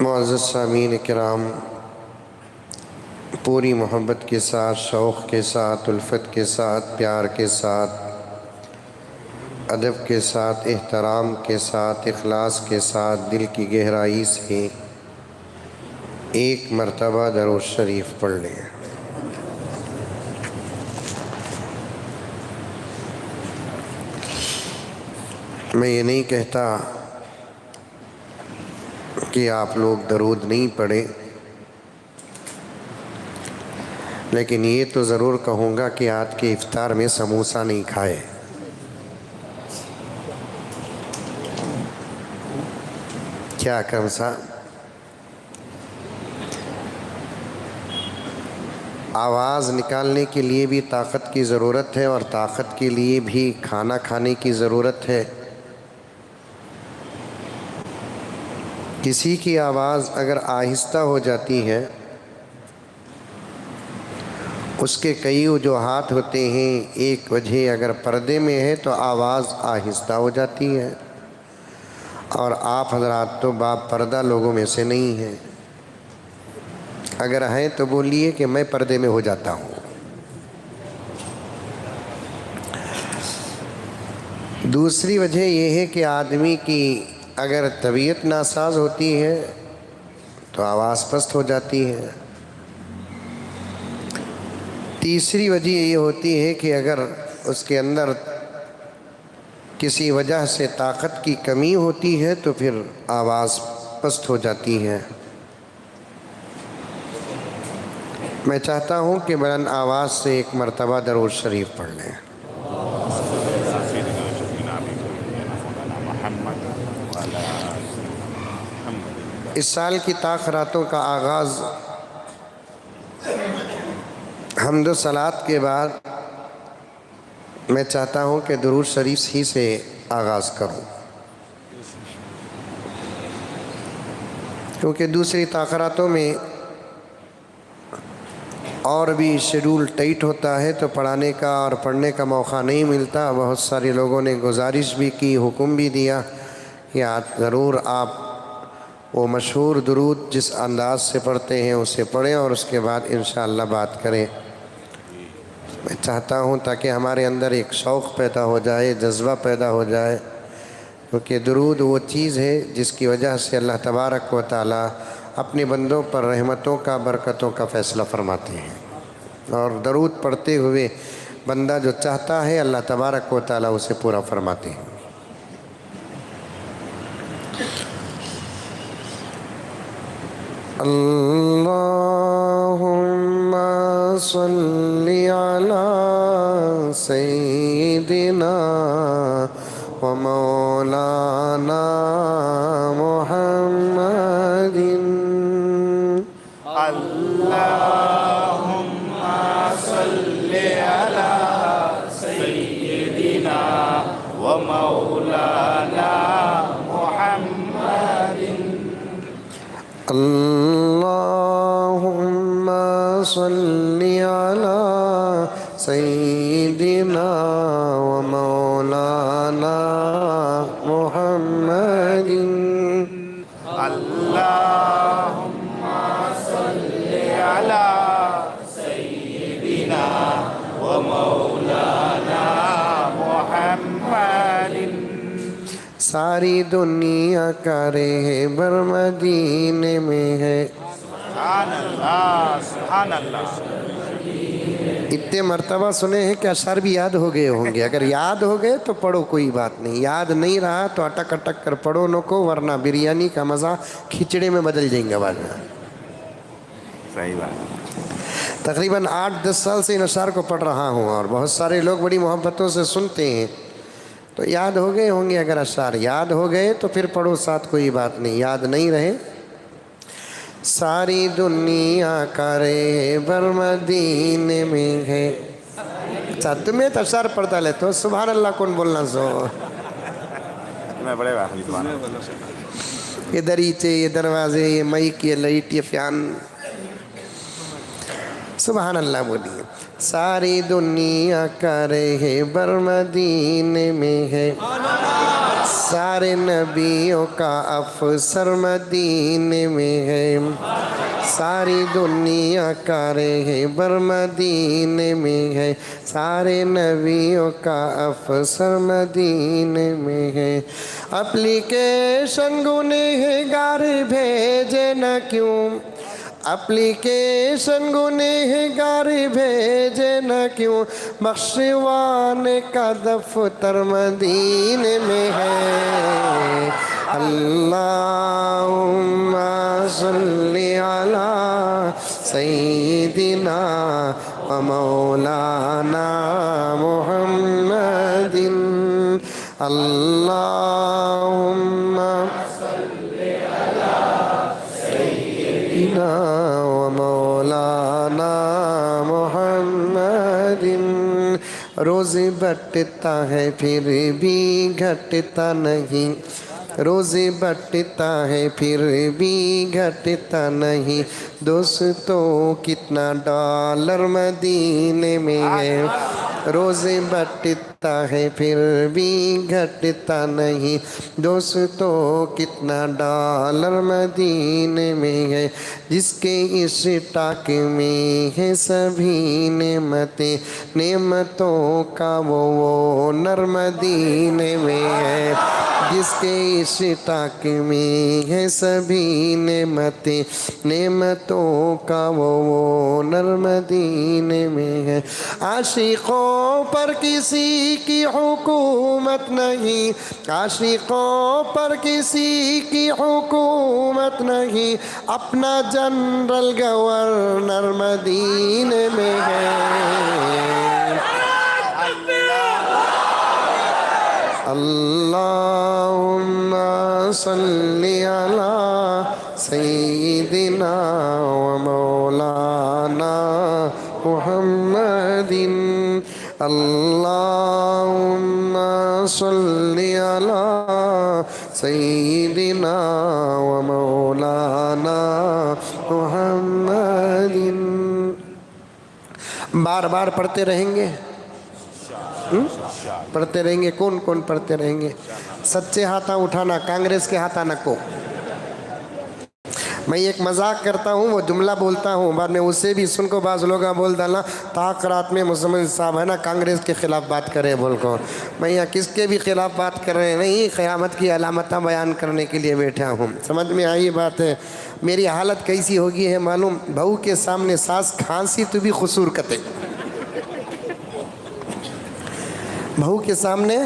معزز سامعین کرام، پوری محبت کے ساتھ، شوق کے ساتھ، الفت کے ساتھ، پیار کے ساتھ، ادب کے ساتھ، احترام کے ساتھ، اخلاص کے ساتھ، دل کی گہرائی سے ایک مرتبہ درود شریف پڑھ لیں۔ میں یہ نہیں کہتا کہ آپ لوگ درود نہیں پڑھیں، لیکن یہ تو ضرور کہوں گا کہ آج کے افطار میں سموسہ نہیں کھائے۔ کیا کمسا؟ آواز نکالنے کے لیے بھی طاقت کی ضرورت ہے، اور طاقت کے لیے بھی کھانا کھانے کی ضرورت ہے۔ کسی کی آواز اگر آہستہ ہو جاتی ہے، اس کے کئی وجوہات ہوتے ہیں۔ ایک وجہ اگر پردے میں ہے تو آواز آہستہ ہو جاتی ہے، اور آپ حضرات تو باب پردہ لوگوں میں سے نہیں ہیں۔ اگر ہیں تو بولیے کہ میں پردے میں ہو جاتا ہوں۔ دوسری وجہ یہ ہے کہ آدمی کی اگر طبیعت ناساز ہوتی ہے تو آواز پست ہو جاتی ہے۔ تیسری وجہ یہ ہوتی ہے کہ اگر اس کے اندر کسی وجہ سے طاقت کی کمی ہوتی ہے تو پھر آواز پست ہو جاتی ہے۔ میں چاہتا ہوں کہ بلند آواز سے ایک مرتبہ درود شریف پڑھ لیں۔ اس سال کی تاخیراتوں کا آغاز حمد و صلوات کے بعد میں چاہتا ہوں کہ درود شریف ہی سے آغاز کروں، کیونکہ دوسری تاخیراتوں میں اور بھی شیڈول ٹائٹ ہوتا ہے تو پڑھانے کا اور پڑھنے کا موقع نہیں ملتا۔ بہت سارے لوگوں نے گزارش بھی کی، حکم بھی دیا کہ آج ضرور آپ وہ مشہور درود جس انداز سے پڑھتے ہیں اسے پڑھیں، اور اس کے بعد انشاءاللہ بات کریں۔ میں چاہتا ہوں تاکہ ہمارے اندر ایک شوق پیدا ہو جائے، جذبہ پیدا ہو جائے، کیونکہ درود وہ چیز ہے جس کی وجہ سے اللہ تبارک و تعالی اپنے بندوں پر رحمتوں کا، برکتوں کا فیصلہ فرماتے ہیں، اور درود پڑھتے ہوئے بندہ جو چاہتا ہے اللہ تبارک و تعالی اسے پورا فرماتے ہیں۔ اللہم صلی علی سیدنا و مولانا محمد۔ اللہم صلی علی سیدنا و مولانا محمد۔ اللہم صلی علی سیدنا و مولانا محمد۔ اللہم صلی علی سیدنا و مولانا محمد۔ ساری دنیا کا رہبر مدینے میں ہے۔ سبحان اللہ، سبحان اللہ۔ اتنے مرتبہ سنے ہیں کہ اشعار بھی یاد ہو گئے ہوں گے۔ اگر یاد ہو گئے تو پڑھو، کوئی بات نہیں۔ یاد نہیں رہا تو اٹک اٹک کر پڑھو نہ کو، ورنہ بریانی کا مزہ کھچڑے میں بدل جائیں گے بعد میں۔ صحیح بات۔ تقریباً 8-10 سال سے ان اشعار کو پڑھ رہا ہوں، اور بہت سارے لوگ بڑی محبتوں سے سنتے ہیں، تو یاد ہو گئے ہوں گے۔ اگر اشعار یاد ہو گئے تو پھر پڑھو ساتھ، کوئی بات نہیں۔ یاد نہیں رہے، ساری دنیا کا رہبر مدینے میں ہے۔ اچھا، تمہیں تو اشعار پڑھتا لیتے ہو، سبحان اللہ کون بولنا سو؟ میں بڑے واقعی سبحان اللہ۔ یہ دریچے، یہ دروازے، یہ مائک، یہ لائٹ، یہ فیان، سبحان اللہ بولیے۔ ساری دنیا کا رہبر مدینے میں ہے، سارے نبیوں کا افسر مدینے میں ہے ساری دنیا کا رہبر مدینے میں ہے سارے نبیوں کا افسر مدینے میں ہے اپلیکیشن گنہگار بھیجے نہ کیوں اپلیکیشن گنہگار بھیجے نہ کیوں بخشوانے کا دفتر مدینے میں ہے اللہم صلی علی سیدنا و مولانا محمد اللہم و مولانا محمد روز بٹتا ہے پھر بھی گھٹتا نہیں روز بٹتا ہے پھر بھی گھٹتا نہیں دوستوں کتنا ڈالر مدینے میں ہے روز بٹتا ہے پھر بھی گھٹتا نہیں دوستوں کتنا ڈالر مدینے میں ہے جس کے اس ٹاک میں ہے سبھی نعمتیں نعمتوں کا وہ نر مدینے میں ہے جس کے اس ٹاک میں ہے سبھی نعمتیں نعمتوں کا وہ نر مدینے میں ہے عاشقوں پر کسی کی حکومت نہیں عاشقوں پر کسی کی حکومت نہیں اپنا جنرل گورنر مدینے میں ہے اللہم صلی علی سیدنا و مولانا محمد اللہم صلی علی سیدنا و مولانا محمد بار بار پڑھتے رہیں گے پڑھتے رہیں گے کون کون پڑھتے رہیں گے سچے ہاتھاں اٹھانا کانگریس کے ہاتھاں نہ کو میں ایک مذاق کرتا ہوں وہ جملہ بولتا ہوں بعد میں اسے بھی سن کو بعض لوگاں بول ڈالنا تاکرات میں مسلمان صاحب ہے نا کانگریس کے خلاف بات کرے بول کر میں یہاں کس کے بھی خلاف بات کر رہے ہیں نہیں قیامت کی علامتیں بیان کرنے کے لیے بیٹھا ہوں سمجھ میں آئی بات ہے میری حالت کیسی ہوگی ہے معلوم بہو کے سامنے ساس کھانسی تو بھی قصور کتے بہو کے سامنے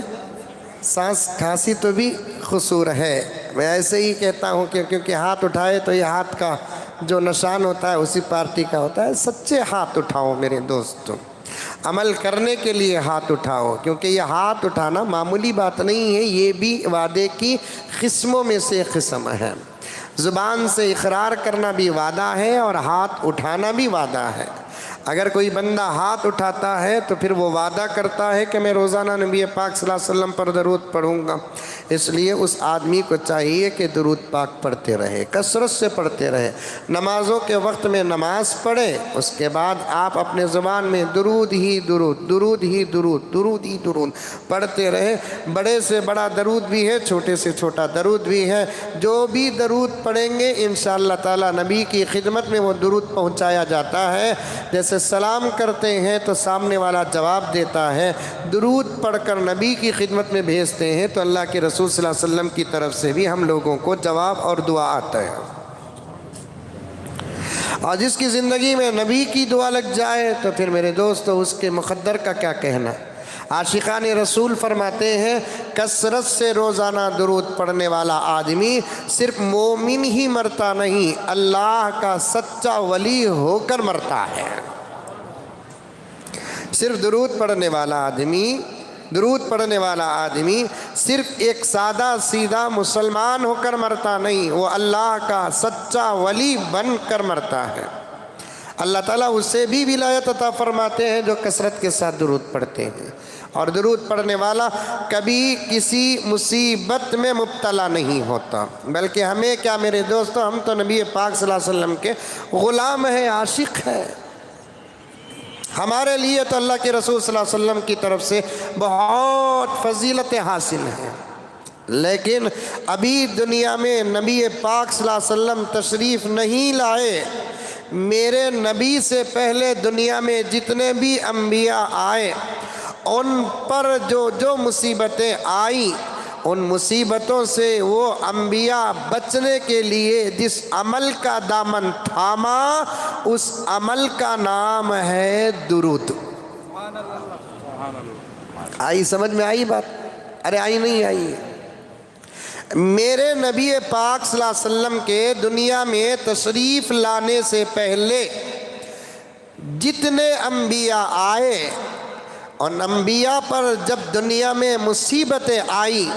سانس کھانسی تو بھی قصور ہے میں ایسے ہی کہتا ہوں کہ کیونکہ ہاتھ اٹھائے تو یہ ہاتھ کا جو نشان ہوتا ہے اسی پارٹی کا ہوتا ہے سچے ہاتھ اٹھاؤ میرے دوستوں عمل کرنے کے لیے ہاتھ اٹھاؤ کیونکہ یہ ہاتھ اٹھانا معمولی بات نہیں ہے یہ بھی وعدے کی قسموں میں سے قسم ہے زبان سے اقرار کرنا بھی وعدہ ہے اور ہاتھ اٹھانا بھی وعدہ ہے اگر کوئی بندہ ہاتھ اٹھاتا ہے تو پھر وہ وعدہ کرتا ہے کہ میں روزانہ نبی پاک صلی اللہ علیہ وسلم پر درود پڑھوں گا اس لیے اس آدمی کو چاہیے کہ درود پاک پڑھتے رہے کثرت سے پڑھتے رہے نمازوں کے وقت میں نماز پڑھے اس کے بعد آپ اپنے زبان میں درود ہی درود درود ہی درود درود ہی درود پڑھتے رہے بڑے سے بڑا درود بھی ہے چھوٹے سے چھوٹا درود بھی ہے جو بھی درود پڑھیں گے انشاءاللہ تعالی نبی کی خدمت میں وہ درود پہنچایا جاتا ہے جیسے سلام کرتے ہیں تو سامنے والا جواب دیتا ہے درود پڑھ کر نبی کی خدمت میں بھیجتے ہیں تو اللہ کے رسول صلی اللہ علیہ وسلم کی طرف سے بھی ہم لوگوں کو جواب اور دعا آتا ہے اور جس کی زندگی میں نبی کی دعا لگ جائے تو پھر میرے دوستو اس کے مقدر کا کیا کہنا عاشقان رسول فرماتے ہیں کثرت سے روزانہ درود پڑھنے والا آدمی صرف مومن ہی مرتا نہیں اللہ کا سچا ولی ہو کر مرتا ہے صرف درود پڑھنے والا آدمی صرف ایک سادہ سیدھا مسلمان ہو کر مرتا نہیں وہ اللہ کا سچا ولی بن کر مرتا ہے اللہ تعالیٰ اسے بھی ولایت عطا فرماتے ہیں جو کثرت کے ساتھ درود پڑھتے ہیں اور درود پڑھنے والا کبھی کسی مصیبت میں مبتلا نہیں ہوتا بلکہ ہمیں کیا میرے دوستو ہم تو نبی پاک صلی اللہ علیہ وسلم کے غلام ہیں عاشق ہیں ہمارے لیے تو اللہ کے رسول صلی اللہ علیہ وسلم کی طرف سے بہت فضیلتیں حاصل ہیں لیکن ابھی دنیا میں نبی پاک صلی اللہ علیہ وسلم تشریف نہیں لائے۔ میرے نبی سے پہلے دنیا میں جتنے بھی انبیاء آئے ان پر جو مصیبتیں آئیں، ان مصیبتوں سے وہ انبیاء بچنے کے لیے جس عمل کا دامن تھاما، اس عمل کا نام ہے درود۔ آئی سمجھ میں آئی بات؟ ارے آئی نہیں آئی؟ میرے نبی پاک صلی اللہ علیہ وسلم کے دنیا میں تشریف لانے سے پہلے جتنے انبیاء آئے، ان انبیاء پر جب دنیا میں مصیبتیں آئی،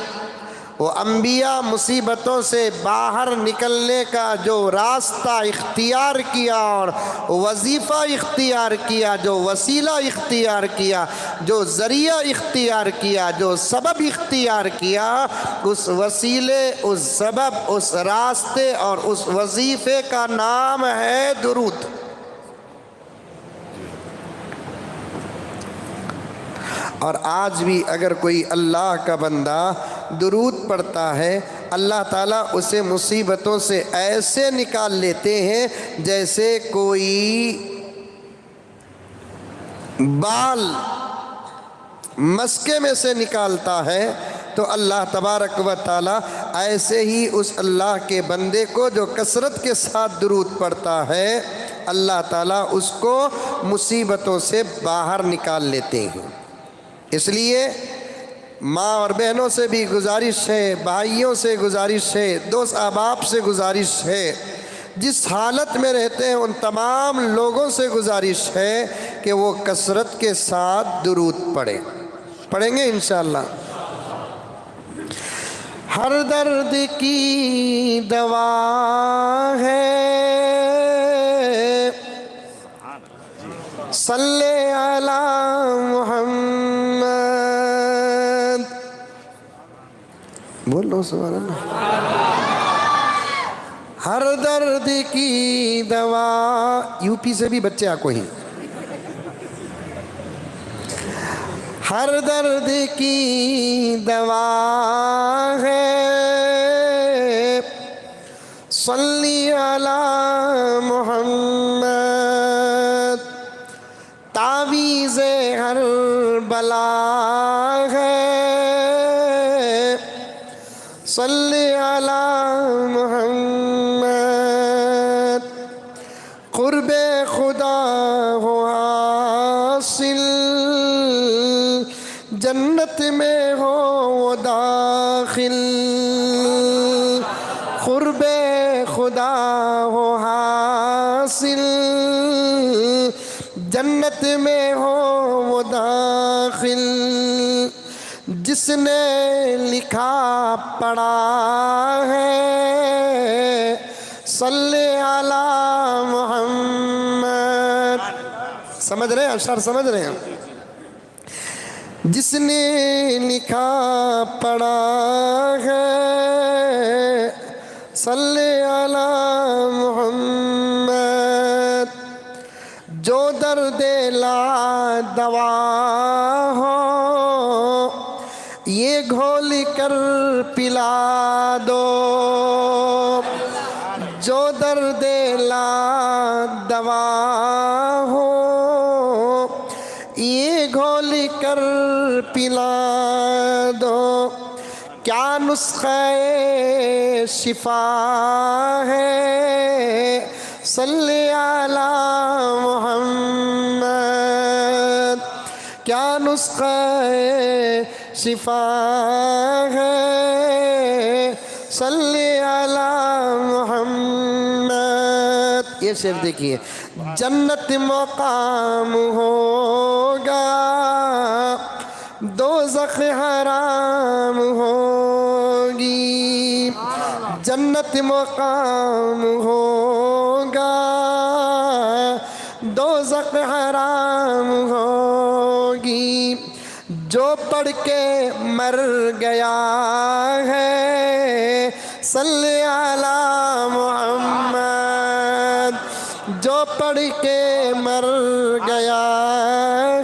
وہ انبیاء مصیبتوں سے باہر نکلنے کا جو راستہ اختیار کیا اور وظیفہ اختیار کیا، جو وسیلہ اختیار کیا، جو ذریعہ اختیار کیا، جو سبب اختیار کیا، اس وسیلے، اس سبب، اس راستے اور اس وظیفے کا نام ہے درود۔ اور آج بھی اگر کوئی اللہ کا بندہ درود پڑھتا ہے، اللہ تعالیٰ اسے مصیبتوں سے ایسے نکال لیتے ہیں جیسے کوئی بال مسکے میں سے نکالتا ہے، تو اللہ تبارک و تعالیٰ ایسے ہی اس اللہ کے بندے کو جو کثرت کے ساتھ درود پڑھتا ہے، اللہ تعالیٰ اس کو مصیبتوں سے باہر نکال لیتے ہیں۔ اس لیے ماں اور بہنوں سے بھی گزارش ہے، بھائیوں سے گزارش ہے، دوست احباب سے گزارش ہے، جس حالت میں رہتے ہیں ان تمام لوگوں سے گزارش ہے کہ وہ کثرت کے ساتھ درود پڑھیں گے انشاءاللہ۔ ہر درد کی دوا ہے صلی علی محمد، بولو سبحان اللہ۔ ہر درد کی دوا، یو پی سے بھی بچے آپ کو ہی۔ ہر درد کی دوا ہے صلی علی محمد، تعویذ ہر بلا ہے صلی علی محمد، قرب خدا ہو حاصل جنت میں ہو وہ داخل، قرب خدا ہو حاصل جنت میں ہو وہ داخل، جس نے لکھا پڑھا ہے صلی علی محمد۔ سمجھ رہے ہیں اشعار؟ سمجھ رہے ہیں؟ جس نے لکھا پڑھا ہے صلی علی محمد، جو درد لا دوا ہو یہ گھول کر پلا دو، جو درد لا دوا ہو یہ گھول کر پلا دو، کیا نسخہ شفا ہے صلی علی محمد، کیا نسخہ شفا ہے صلی علی محمد۔ یہ شعر دیکھیے، جنت مقام ہوگا دوزخ حرام ہوگی، جنت مقام ہوگا دوزخ حرام ہوگی، جو پڑھ کے مر گیا ہے صلی علی محمد، جو پڑھ کے مر گیا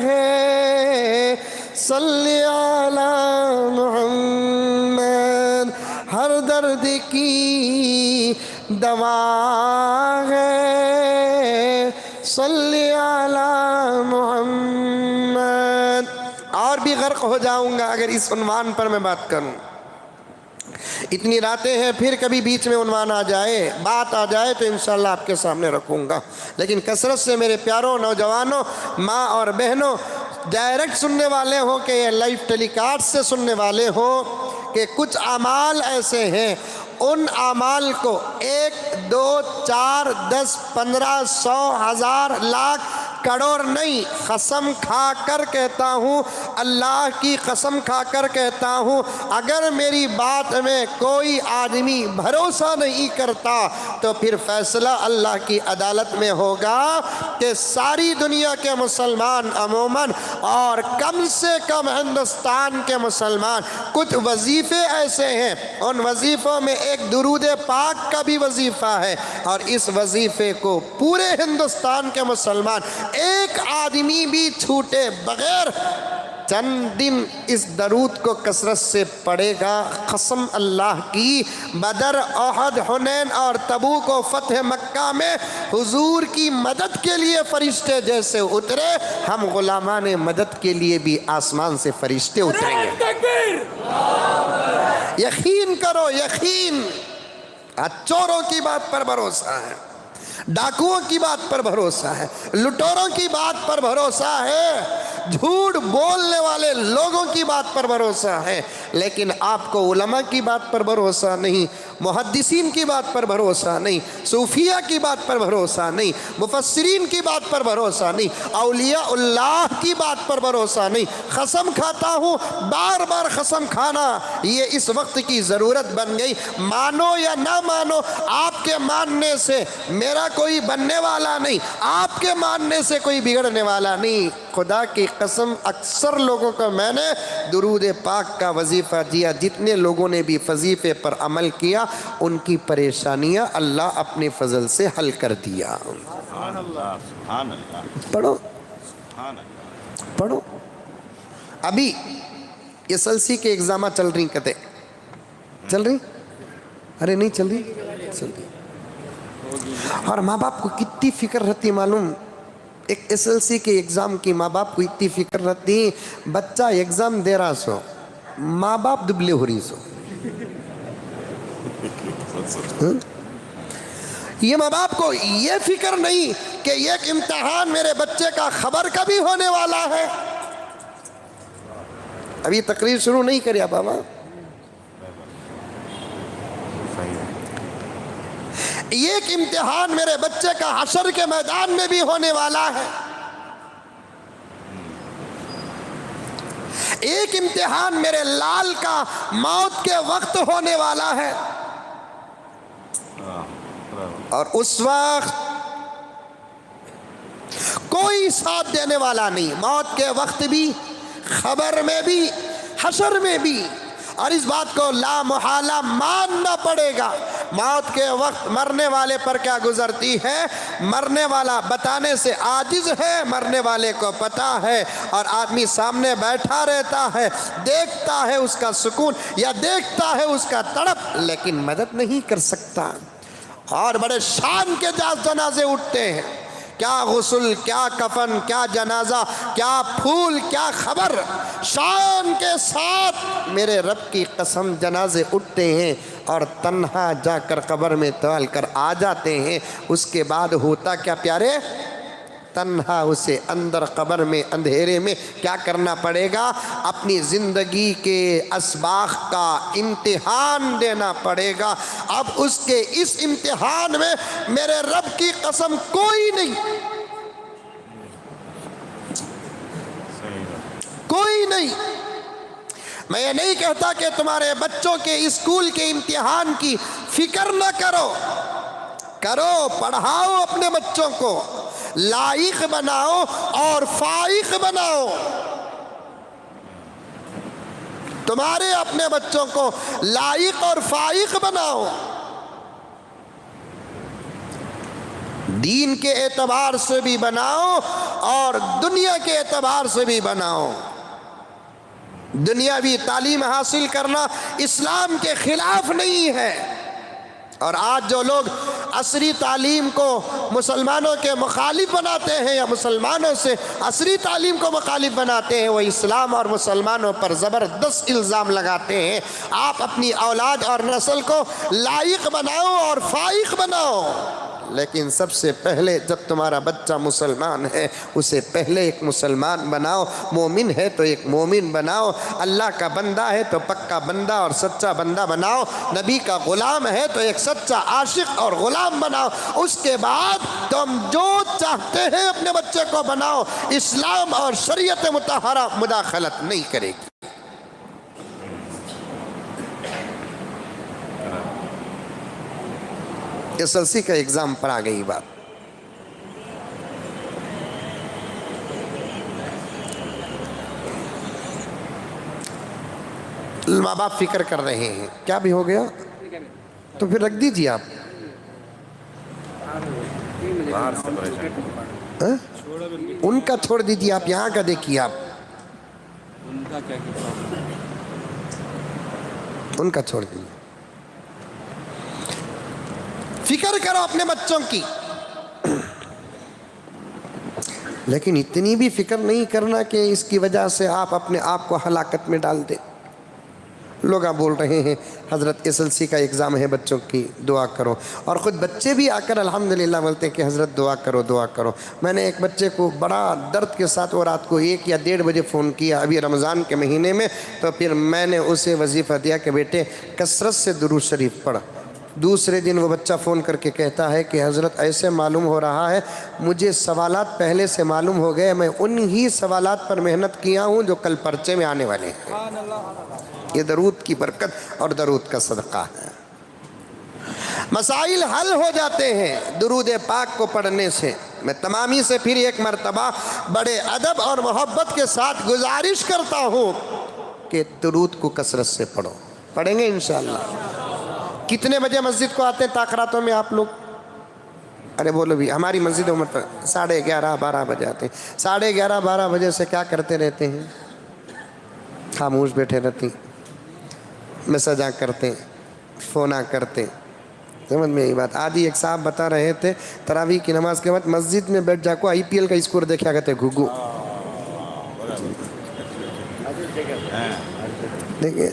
ہے صلی علی محمد، درد کی دوا ہے، صلی علی محمد۔ اور بھی غرق ہو جاؤں گا اگر اس عنوان پر میں بات کروں۔ اتنی راتیں ہیں، پھر کبھی بیچ میں عنوان آ جائے، بات آ جائے تو انشاءاللہ آپ کے سامنے رکھوں گا۔ لیکن کثرت سے میرے پیاروں، نوجوانوں، ماں اور بہنوں، ڈائریکٹ سننے والے ہوں کہ یہ لائیو ٹیلی کاسٹ سے سننے والے ہوں، کہ کچھ اعمال ایسے ہیں، ان اعمال کو 1 2 4 10 15 100 1000 لاکھ کروڑ نہیں، قسم کھا کر کہتا ہوں، اللہ کی قسم کھا کر کہتا ہوں، اگر میری بات میں کوئی آدمی بھروسہ نہیں کرتا تو پھر فیصلہ اللہ کی عدالت میں ہوگا کہ ساری دنیا کے مسلمان عموماً اور کم سے کم ہندوستان کے مسلمان، کچھ وظیفے ایسے ہیں، ان وظیفوں میں ایک درود پاک کا بھی وظیفہ ہے، اور اس وظیفے کو پورے ہندوستان کے مسلمان ایک آدمی بھی چھوٹے بغیر چند دن اس درود کو کثرت سے پڑھے گا، قسم اللہ کی، بدر، احد، حنین اور تبوک و فتح مکہ میں حضور کی مدد کے لیے فرشتے جیسے اترے، ہم غلامان مدد کے لیے بھی آسمان سے فرشتے اتریں گے۔ یقین کرو، یقین۔ چوروں کی بات پر بھروسہ ہے، ڈاکوؤں کی بات پر بھروسہ ہے، لٹوروں کی بات پر بھروسہ ہے، جھوٹ بولنے والے لوگوں کی بات پر بھروسہ ہے، لیکن آپ کو علماء کی بات پر بھروسہ نہیں، محدثین کی بات پر بھروسہ نہیں، صوفیہ کی بات پر بھروسہ نہیں، مفسرین کی بات پر بھروسہ نہیں، اولیاء اللہ کی بات پر بھروسہ نہیں۔ قسم کھاتا ہوں، بار بار قسم کھانا یہ اس وقت کی ضرورت بن گئی، مانو یا نہ مانو، آپ کے ماننے سے میرا کوئی بننے والا نہیں، آپ کے ماننے سے کوئی بگڑنے والا نہیں۔ خدا کی قسم، اکثر لوگوں کو میں نے درود پاک کا وظیفہ دیا، جتنے لوگوں نے بھی وظیفے پر عمل کیا ان کی پریشانیاں اللہ اپنے فضل سے حل کر دیا۔ سبحان اللہ، سبحان اللہ، پڑھو سبحان اللہ۔ پڑھو۔ ابھی ایس ایل سی کے ایگزامات چل رہی، کہتے چل رہی؟ ارے نہیں چل رہی، چل رہی۔ اور ماں باپ کو کتنی فکر رہتی معلوم؟ ایک ایس ایل سی کے ایگزام کی ماں باپ کو اتنی فکر رہتی، بچہ ایگزام دے رہا سو، ماں باپ دبلے ہو رہی سو۔ یہ ماں باپ کو یہ فکر نہیں کہ ایک امتحان میرے بچے کا خبر کبھی ہونے والا ہے۔ ابھی تقریر شروع نہیں کری بابا، ایک امتحان میرے بچے کا حشر کے میدان میں بھی ہونے والا ہے، ایک امتحان میرے لال کا موت کے وقت ہونے والا ہے، اور اس وقت کوئی ساتھ دینے والا نہیں، موت کے وقت بھی، خبر میں بھی، حشر میں بھی۔ اور اس بات کو لا محالہ ماننا پڑے گا، موت کے وقت مرنے والے پر کیا گزرتی ہے، مرنے والا بتانے سے عاجز ہے، مرنے والے کو پتا ہے، اور آدمی سامنے بیٹھا رہتا ہے، دیکھتا ہے اس کا سکون یا دیکھتا ہے اس کا تڑپ، لیکن مدد نہیں کر سکتا۔ اور بڑے شان کے جنازے اٹھتے ہیں، کیا غسل، کیا کفن، کیا جنازہ، کیا پھول، کیا خبر، شان کے ساتھ میرے رب کی قسم جنازے اٹھتے ہیں، اور تنہا جا کر قبر میں توال کر آ جاتے ہیں۔ اس کے بعد ہوتا کیا پیارے؟ تنہا اسے اندر قبر میں اندھیرے میں کیا کرنا پڑے گا؟ اپنی زندگی کے اسباق کا امتحان دینا پڑے گا۔ اب اس کے اس امتحان میں میرے رب کی قسم کوئی نہیں، کوئی نہیں۔ میں یہ نہیں کہتا کہ تمہارے بچوں کے اسکول کے امتحان کی فکر نہ کرو، کرو، پڑھاؤ اپنے بچوں کو، لائق بناؤ اور فائق بناؤ۔ تمہارے اپنے بچوں کو لائق اور فائق بناؤ، دین کے اعتبار سے بھی بناؤ اور دنیا کے اعتبار سے بھی بناؤ۔ دنیاوی تعلیم حاصل کرنا اسلام کے خلاف نہیں ہے۔ اور آج جو لوگ عصری تعلیم کو مسلمانوں کے مخالف بناتے ہیں یا مسلمانوں سے عصری تعلیم کو مخالف بناتے ہیں، وہ اسلام اور مسلمانوں پر زبردست الزام لگاتے ہیں۔ آپ اپنی اولاد اور نسل کو لائق بناؤ اور فائق بناؤ، لیکن سب سے پہلے جب تمہارا بچہ مسلمان ہے اسے پہلے ایک مسلمان بناؤ، مومن ہے تو ایک مومن بناؤ، اللہ کا بندہ ہے تو پکا بندہ اور سچا بندہ بناؤ، نبی کا غلام ہے تو ایک سچا عاشق اور غلام بناؤ۔ اس کے بعد تم جو چاہتے ہیں اپنے بچے کو بناؤ، اسلام اور شریعت مطہرہ مداخلت نہیں کرے گی۔ ایس ایل سی کا ایگزام پر آ گئی بات۔ ماں باپ فکر کر رہے ہیں کیا بھی ہو گیا تو پھر رکھ دیجیے آپ، ان کا چھوڑ دیجیے، آپ یہاں کا دیکھیے، آپ ان کا چھوڑ دیجیے، فکر کرو اپنے بچوں کی، لیکن اتنی بھی فکر نہیں کرنا کہ اس کی وجہ سے آپ اپنے آپ کو ہلاکت میں ڈال دیں۔ لوگ آپ بول رہے ہیں حضرت ایس ایل سی کا ایگزام ہے، بچوں کی دعا کرو، اور خود بچے بھی آ کر الحمدللہ بولتے ہیں کہ حضرت دعا کرو دعا کرو۔ میں نے ایک بچے کو بڑا درد کے ساتھ وہ رات کو 1 یا 1:30 بجے فون کیا ابھی رمضان کے مہینے میں، تو پھر میں نے اسے وظیفہ دیا کہ بیٹے کثرت سے درود شریف پڑھ۔ دوسرے دن وہ بچہ فون کر کے کہتا ہے کہ حضرت ایسے معلوم ہو رہا ہے مجھے سوالات پہلے سے معلوم ہو گئے، میں انہی سوالات پر محنت کیا ہوں جو کل پرچے میں آنے والے ہیں۔ یہ درود کی برکت اور درود کا صدقہ ہے۔ مسائل حل ہو جاتے ہیں درود پاک کو پڑھنے سے۔ میں تمامی سے پھر ایک مرتبہ بڑے ادب اور محبت کے ساتھ گزارش کرتا ہوں کہ درود کو کثرت سے پڑھو۔ پڑھیں گے انشاءاللہ؟ کتنے بجے مسجد کو آتے ہیں تاخراتوں میں آپ لوگ؟ ارے بولو بھی، ہماری مسجد عمر پر 11:30 12 بجے آتے ہیں۔ 11:30 12 بجے سے کیا کرتے رہتے ہیں؟ خاموش بیٹھے رہتے ہیں، میسجاں کرتے ہیں، فوناں کرتے ہیں۔ سمجھ میں یہی بات۔ آدھی ایک صاحب بتا رہے تھے تراویح کی نماز کے بعد مسجد میں بیٹھ جا کو IPL کا اسکور دیکھا کرتے گھگو، دیکھیں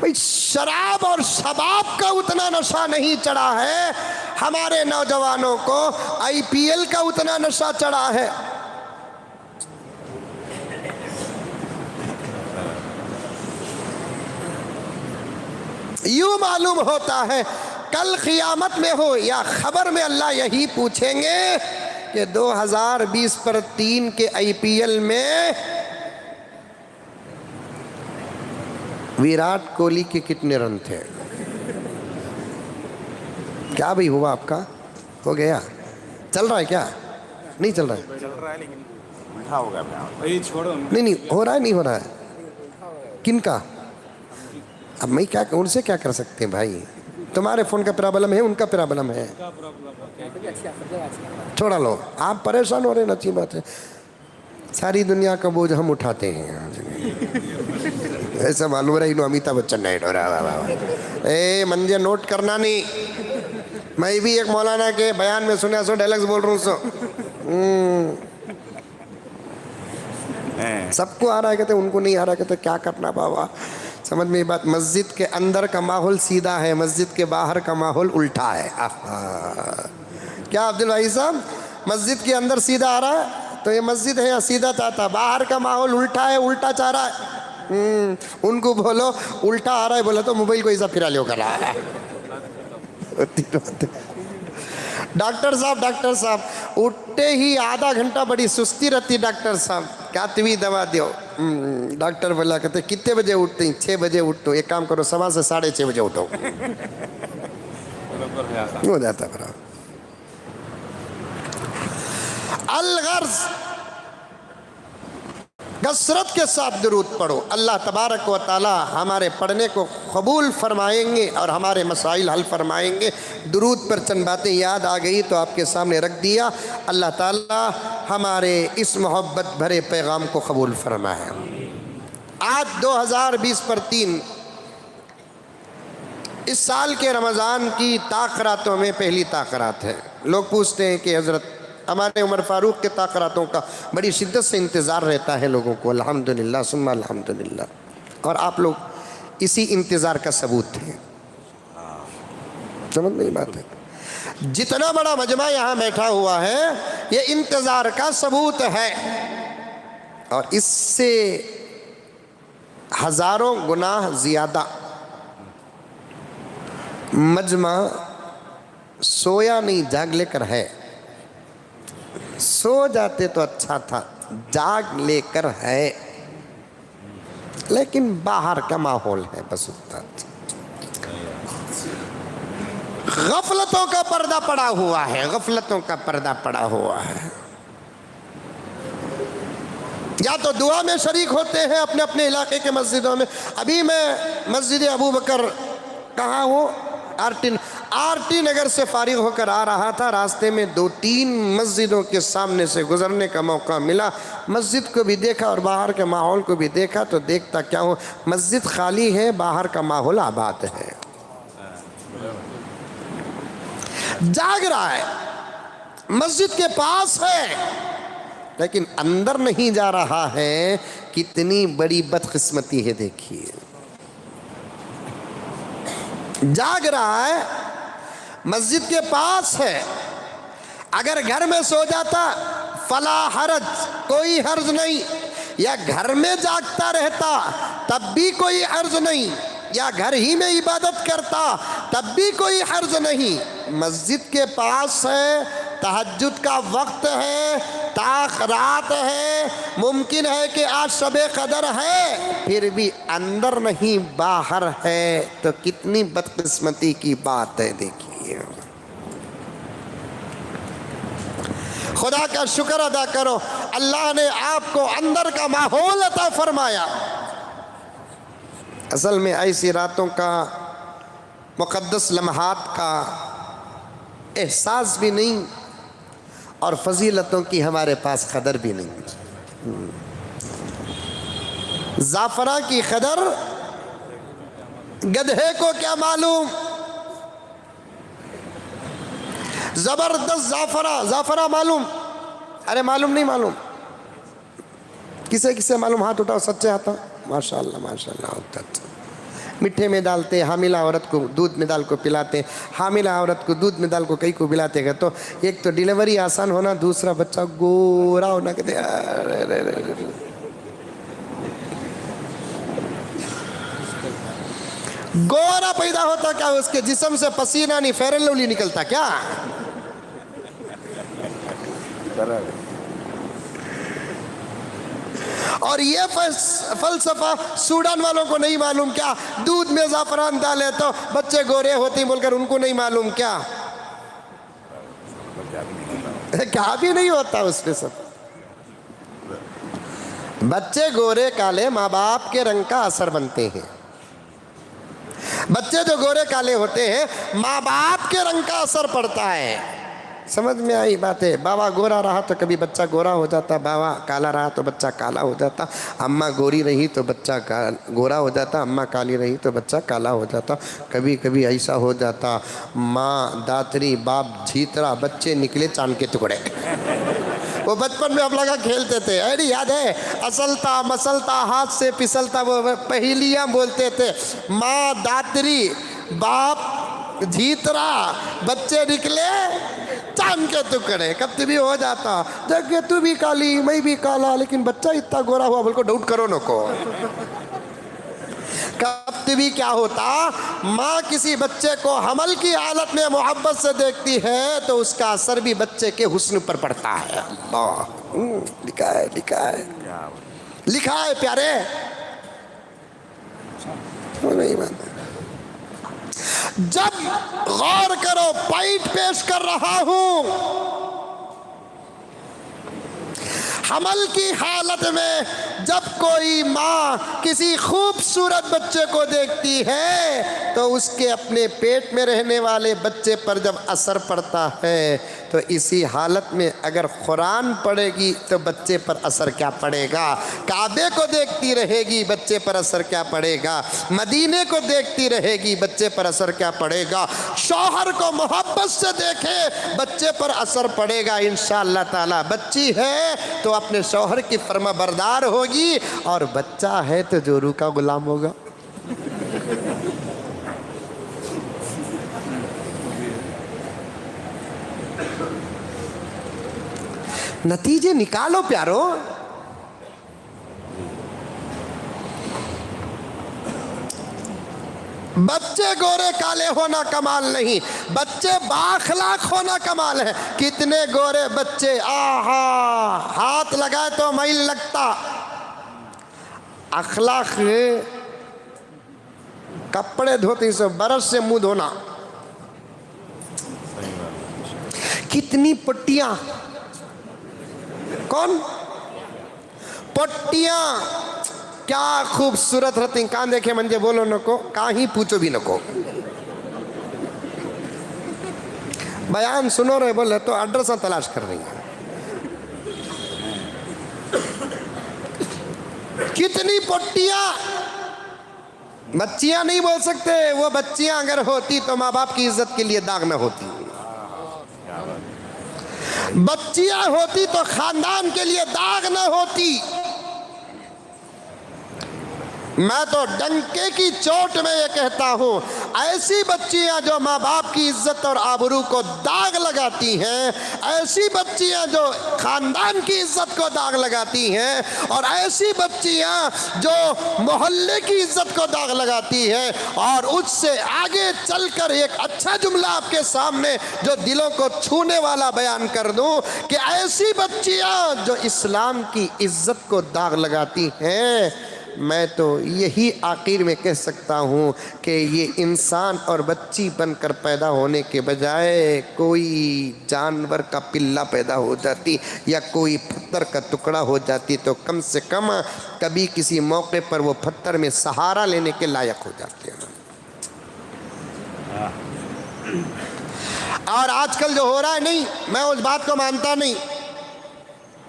بھئی شراب اور شباب کا اتنا نشہ نہیں چڑھا ہے، ہمارے نوجوانوں کو IPL کا اتنا نشہ چڑھا ہے۔ یوں معلوم ہوتا ہے کل قیامت میں ہو یا خبر میں اللہ یہی پوچھیں گے کہ 2020-3 کے IPL میں ویراٹ کوہلی کے کتنے رن تھے؟ کیا بھئی ہوا آپ کا؟ ہو گیا؟ چل رہا ہے کیا؟ نہیں چل رہا ہے؟ چل رہا ہے لیکن الٹا ہو گیا۔ نہیں ہو رہا ہے، نہیں ہو رہا ہے۔ کن کا؟ اب میں کیا ان سے کیا کر سکتے ہیں بھائی؟ تمہارے فون کا پرابلم ہے، ان کا پرابلم ہے، چھوڑا لو، آپ پریشان ہو رہے ہیں، اچھی بات ہے۔ ساری دنیا کا بوجھ ہم اٹھاتے ہیں۔ ایسا معلوم رہا انہوں امیتابھ بچن نہیں ہو رہا۔ اے منجے نوٹ کرنا نہیں، میں بھی ایک مولانا کے بیان میں سنیا سو ڈائلیکس بول رہا ہوں سو۔ سب کو آ رہا ہے کہتے ان کو نہیں آ رہا کہتے کیا کرنا بابا؟ سمجھ میں یہ بات۔ مسجد کے اندر کا ماحول سیدھا ہے، مسجد کے باہر کا ماحول الٹا ہے۔ کیا عبدالبھائی صاحب مسجد کے اندر سیدھا آ رہا ہے تو یہ مسجد ہے یا سیدھا چاہتا ہے؟ باہر کا ماحول الٹا ہے، الٹا چاہ رہا ہے۔ ان کو بولو الٹا آ رہا ہے، بولا تو موبائل کو ایسا پھرا لیو کر رہا ہے۔ ڈاکٹر صاحب اٹھتے ہی آدھا گھنٹہ بڑی سستی رہتی ڈاکٹر صاحب، کیا توی دوا دیو؟ ڈاکٹر بولا کہتے کتنے بجے اٹھتے ہیں؟ 6 بجے اٹھتے ہوں۔ ایک کام کرو 6:15 سے 6:30 بجے اٹھو، ہو جاتا برابر۔ الغرض کثرت کے ساتھ درود پڑھو. اللہ تبارک و تعالی ہمارے پڑھنے کو قبول فرمائیں گے اور ہمارے مسائل حل فرمائیں گے. درود پر چند باتیں یاد آ گئی تو آپ کے سامنے رکھ دیا. اللہ تعالی ہمارے اس محبت بھرے پیغام کو قبول فرمائے. آج 2020 پر 3 اس سال کے رمضان کی تاخیراتوں میں پہلی تاخیرات ہے. لوگ پوچھتے ہیں کہ حضرت ہمارے عمر فاروق کے تاخیراتوں کا بڑی شدت سے انتظار رہتا ہے لوگوں کو. الحمدللہ ثم الحمدللہ. اور آپ لوگ اسی انتظار کا ثبوت ہیں. سمجھ نہیں بات ہے. جتنا بڑا مجمع یہاں بیٹھا ہوا ہے یہ انتظار کا ثبوت ہے اور اس سے ہزاروں گناہ زیادہ. مجمع سویا نہیں جاگ لے کر ہے. سو جاتے تو اچھا تھا, جاگ لے کر ہے, لیکن باہر کا ماحول ہے بس اتنا. غفلتوں کا پردہ پڑا ہوا ہے, غفلتوں کا پردہ پڑا ہوا ہے. یا تو دعا میں شریک ہوتے ہیں اپنے اپنے علاقے کے مسجدوں میں. ابھی میں مسجد ابو بکر کہاں ہوں, آر ٹی نگر سے فارغ ہو کر آ رہا تھا. راستے میں 2-3 مسجدوں کے سامنے سے گزرنے کا موقع ملا. مسجد کو بھی دیکھا اور باہر کے ماحول کو بھی دیکھا تو دیکھتا کیا ہوں, مسجد خالی ہے, باہر کا ماحول آباد ہے. جاگ رہا ہے, مسجد کے پاس ہے, لیکن اندر نہیں جا رہا ہے. کتنی بڑی بدقسمتی ہے دیکھیے. جاگ رہا ہے, مسجد کے پاس ہے. اگر گھر میں سو جاتا فلا حرج, کوئی حرج نہیں. یا گھر میں جاگتا رہتا تب بھی کوئی حرج نہیں. یا گھر ہی میں عبادت کرتا تب بھی کوئی حرج نہیں. مسجد کے پاس ہے, تہجد کا وقت ہے, تاخیرات ہے, ممکن ہے کہ آج شب قدر ہے, پھر بھی اندر نہیں باہر ہے, تو کتنی بدقسمتی کی بات ہے دیکھیے. خدا کا شکر ادا کرو, اللہ نے آپ کو اندر کا ماحول عطا فرمایا. اصل میں ایسی راتوں کا, مقدس لمحات کا احساس بھی نہیں اور فضیلتوں کی ہمارے پاس قدر بھی نہیں. زعفران کی قدر گدھے کو کیا معلوم. زبردست زعفران معلوم, ارے معلوم نہیں معلوم, کسے معلوم, ہاتھ اٹھاؤ سچے ہاتھوں. ماشاءاللہ ماشاءاللہ. مٹھے میں ڈالتے, حاملہ عورت کو دودھ میں ڈال کو پلاتے, حاملہ عورت کو دودھ میں ڈال کو کئی کو پلاتے گا. تو ایک تو ڈیلیوری آسان ہونا, دوسرا بچہ گورا ہونا. کہتے گورا پیدا ہوتا کیا, اس کے جسم سے پسینہ نہیں, فیئر اینڈ لولی نکلتا کیا. اور یہ فلسفہ سوڈان والوں کو نہیں معلوم کیا, دودھ میں زعفران ڈالے تو بچے گورے ہوتے ہیں بول کر ان کو نہیں معلوم کیا. کیا بھی نہیں ہوتا اس پہ سب. بچے گورے کالے ماں باپ کے رنگ کا اثر بنتے ہیں. بچے جو گورے کالے ہوتے ہیں ماں باپ کے رنگ کا اثر پڑتا ہے. سمجھ میں آئی باتیں. بابا گورا رہا تو کبھی بچہ گورا ہو جاتا, بابا کالا رہا تو بچہ کالا ہو جاتا, اماں گوری رہی تو بچہ گورا ہو جاتا, اماں کالی رہی تو بچہ کالا ہو جاتا. کبھی کبھی ایسا ہو جاتا, ماں داتری باپ جھیترا, بچے نکلے چاند کے ٹکڑے. وہ بچپن میں ہم لگا کھیلتے تھے, ایڈی یاد ہے, اصلتا مسلتا ہاتھ سے پسلتا, وہ پہیلیاں بولتے تھے. ماں داتری باپ جھیترا, بچے نکلے چاند کے ٹکڑے. کب بھی ہو جاتا دیکھے تو بھی کالی میں بھی کالا, لیکن بچہ اتنا گورا ہوا بول کو ڈاؤٹ کرو نہ کو. کب بھی کیا ہوتا, ماں کسی بچے کو حمل کی حالت میں محبت سے دیکھتی ہے تو اس کا اثر بھی بچے کے حسن پر پڑتا ہے. اللہ لکھا ہے, لکھا ہے, لکھا ہے پیارے. نہیں بات. جب غور کرو, پوائنٹ پیش کر رہا ہوں, حمل کی حالت میں جب کوئی ماں کسی خوبصورت بچے کو دیکھتی ہے تو اس کے اپنے پیٹ میں رہنے والے بچے پر جب اثر پڑتا ہے تو اسی حالت میں اگر قرآن پڑھے گی تو بچے پر اثر کیا پڑے گا؟ کعبے کو دیکھتی رہے گی بچے پر اثر کیا پڑے گا؟ مدینے کو دیکھتی رہے گی بچے پر اثر کیا پڑے گا؟ شوہر کو محبت سے دیکھے بچے پر اثر پڑے گا انشاءاللہ تعالی۔ بچی ہے تو اپنے شوہر کی فرما بردار ہوگی، اور بچہ ہے تو جو روح کا غلام ہوگا۔ نتیجے نکالو پیارو۔ بچے گورے کالے ہونا کمال نہیں، بچے بااخلاق ہونا کمال ہے۔ کتنے گورے بچے آہا ہاتھ لگائے تو میل لگتا، اخلاق کپڑے دھوتے سے برش سے منہ دھونا۔ کتنی پٹیاں، کون پٹیاں کیا خوبصورت رہتی، کہاں دیکھے منجے بولو نکو، کہیں پوچھو بھی نکو۔ بیان سنو رہے بولے تو ایڈریساں تلاش کر رہی ہیں۔ کتنی پٹیاں، بچیاں نہیں بول سکتے، وہ بچیاں اگر ہوتی تو ماں باپ کی عزت کے لیے داغ نہ ہوتی، بچیاں ہوتی تو خاندان کے لیے داغ نہ ہوتی۔ میں تو ڈنکے کی چوٹ میں یہ کہتا ہوں، ایسی بچیاں جو ماں باپ کی عزت اور آبرو کو داغ لگاتی ہیں، ایسی بچیاں جو خاندان کی عزت کو داغ لگاتی ہیں، اور ایسی بچیاں جو محلے کی عزت کو داغ لگاتی ہیں، اور اس سے آگے چل کر ایک اچھا جملہ آپ کے سامنے جو دلوں کو چھونے والا بیان کر دوں کہ ایسی بچیاں جو اسلام کی عزت کو داغ لگاتی ہیں، میں تو یہی آخر میں کہہ سکتا ہوں کہ یہ انسان اور بچی بن کر پیدا ہونے کے بجائے کوئی جانور کا پلہ پیدا ہو جاتی یا کوئی پتھر کا ٹکڑا ہو جاتی تو کم سے کم کبھی کسی موقع پر وہ پتھر میں سہارا لینے کے لائق ہو جاتے ہیں۔ اور آج کل جو ہو رہا ہے، نہیں، میں اس بات کو مانتا نہیں۔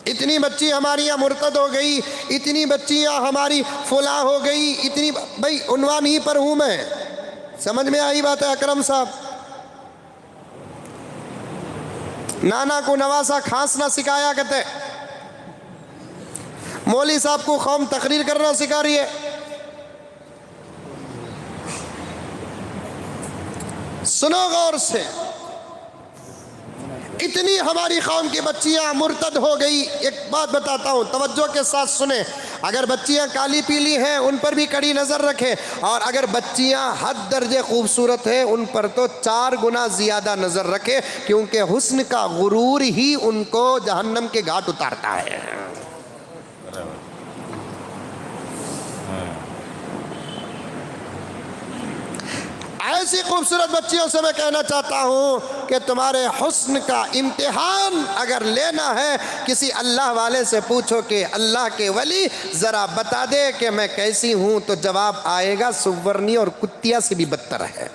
اتنی بچی ہماری یہاں مرتد ہو گئی، اتنی بچیاں ہماری فلاں ہو گئی، اتنی بھائی عنوان ہی پر ہوں میں، سمجھ میں آئی بات ہے اکرم صاحب؟ نانا کو نواسا کھانسنا سکھایا کہتے، مولوی صاحب کو قوم تقریر کرنا سکھا رہی ہے۔ سنو غور سے، اتنی ہماری قوم کی بچیاں مرتد ہو گئی۔ ایک بات بتاتا ہوں، توجہ کے ساتھ سنیں، اگر بچیاں کالی پیلی ہیں ان پر بھی کڑی نظر رکھیں، اور اگر بچیاں حد درجے خوبصورت ہیں ان پر تو 4 گنا زیادہ نظر رکھیں، کیونکہ حسن کا غرور ہی ان کو جہنم کے گھاٹ اتارتا ہے۔ ایسی خوبصورت بچیوں سے میں کہنا چاہتا ہوں کہ تمہارے حسن کا امتحان اگر لینا ہے، کسی اللہ والے سے پوچھو کہ اللہ کے ولی ذرا بتا دے کہ میں کیسی ہوں، تو جواب آئے گا سورنی اور کتیا سے بھی بدتر ہے۔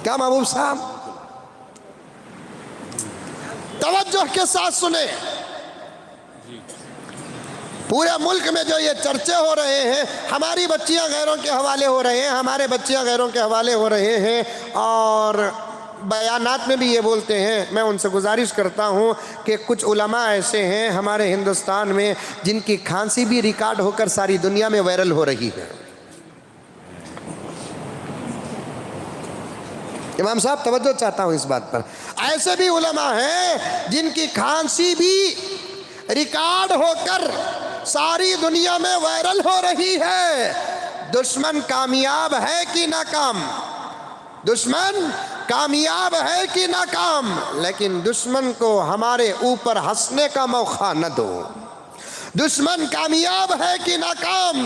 کیا محبوب صاحب؟ توجہ کے ساتھ سنیں، پورے ملک میں جو یہ چرچے ہو رہے ہیں، ہماری بچیاں غیروں کے حوالے ہو رہے ہیں، ہمارے بچیاں غیروں کے حوالے ہو رہے ہیں، اور بیانات میں بھی یہ بولتے ہیں۔ میں ان سے گزارش کرتا ہوں کہ کچھ علماء ایسے ہیں ہمارے ہندوستان میں جن کی کھانسی بھی ریکارڈ ہو کر ساری دنیا میں وائرل ہو رہی ہے۔ امام صاحب توجہ چاہتا ہوں اس بات پر، ایسے بھی علماء ہیں جن کی کھانسی بھی ریکارڈ ہو کر ساری دنیا میں وائرل ہو رہی ہے۔ دشمن کامیاب ہے کہ ناکام؟ دشمن کامیاب ہے کہ ناکام؟ لیکن دشمن کو ہمارے اوپر ہنسنے کا موقع نہ دو۔ دشمن کامیاب ہے کہ ناکام؟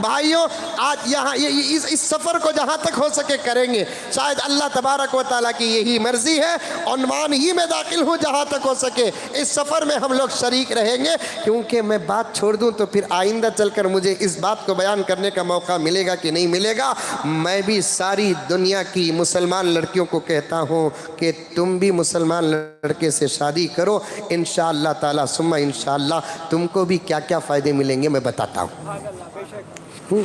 بھائیوں آج یہاں اس سفر کو جہاں تک ہو سکے کریں گے. شاید اللہ تبارک و تعالیٰ کی یہی مرضی ہے. عنوان ہی میں داخل ہوں جہاں تک ہو سکے اس سفر میں ہم لوگ شریک رہیں گے. کیونکہ میں بات چھوڑ دوں تو پھر آئندہ چل کر مجھے اس بات کو بیان کرنے کا موقع ملے گا کہ نہیں ملے گا. میں بھی ساری دنیا کی مسلمان لڑکیوں کو کہتا ہوں کہ تم بھی مسلمان لڑکے سے شادی کرو. انشاءاللہ تعالیٰ ثم انشاءاللہ تم کو بھی کیا کیا فائدے ملیں گے میں بتاتا ہوں.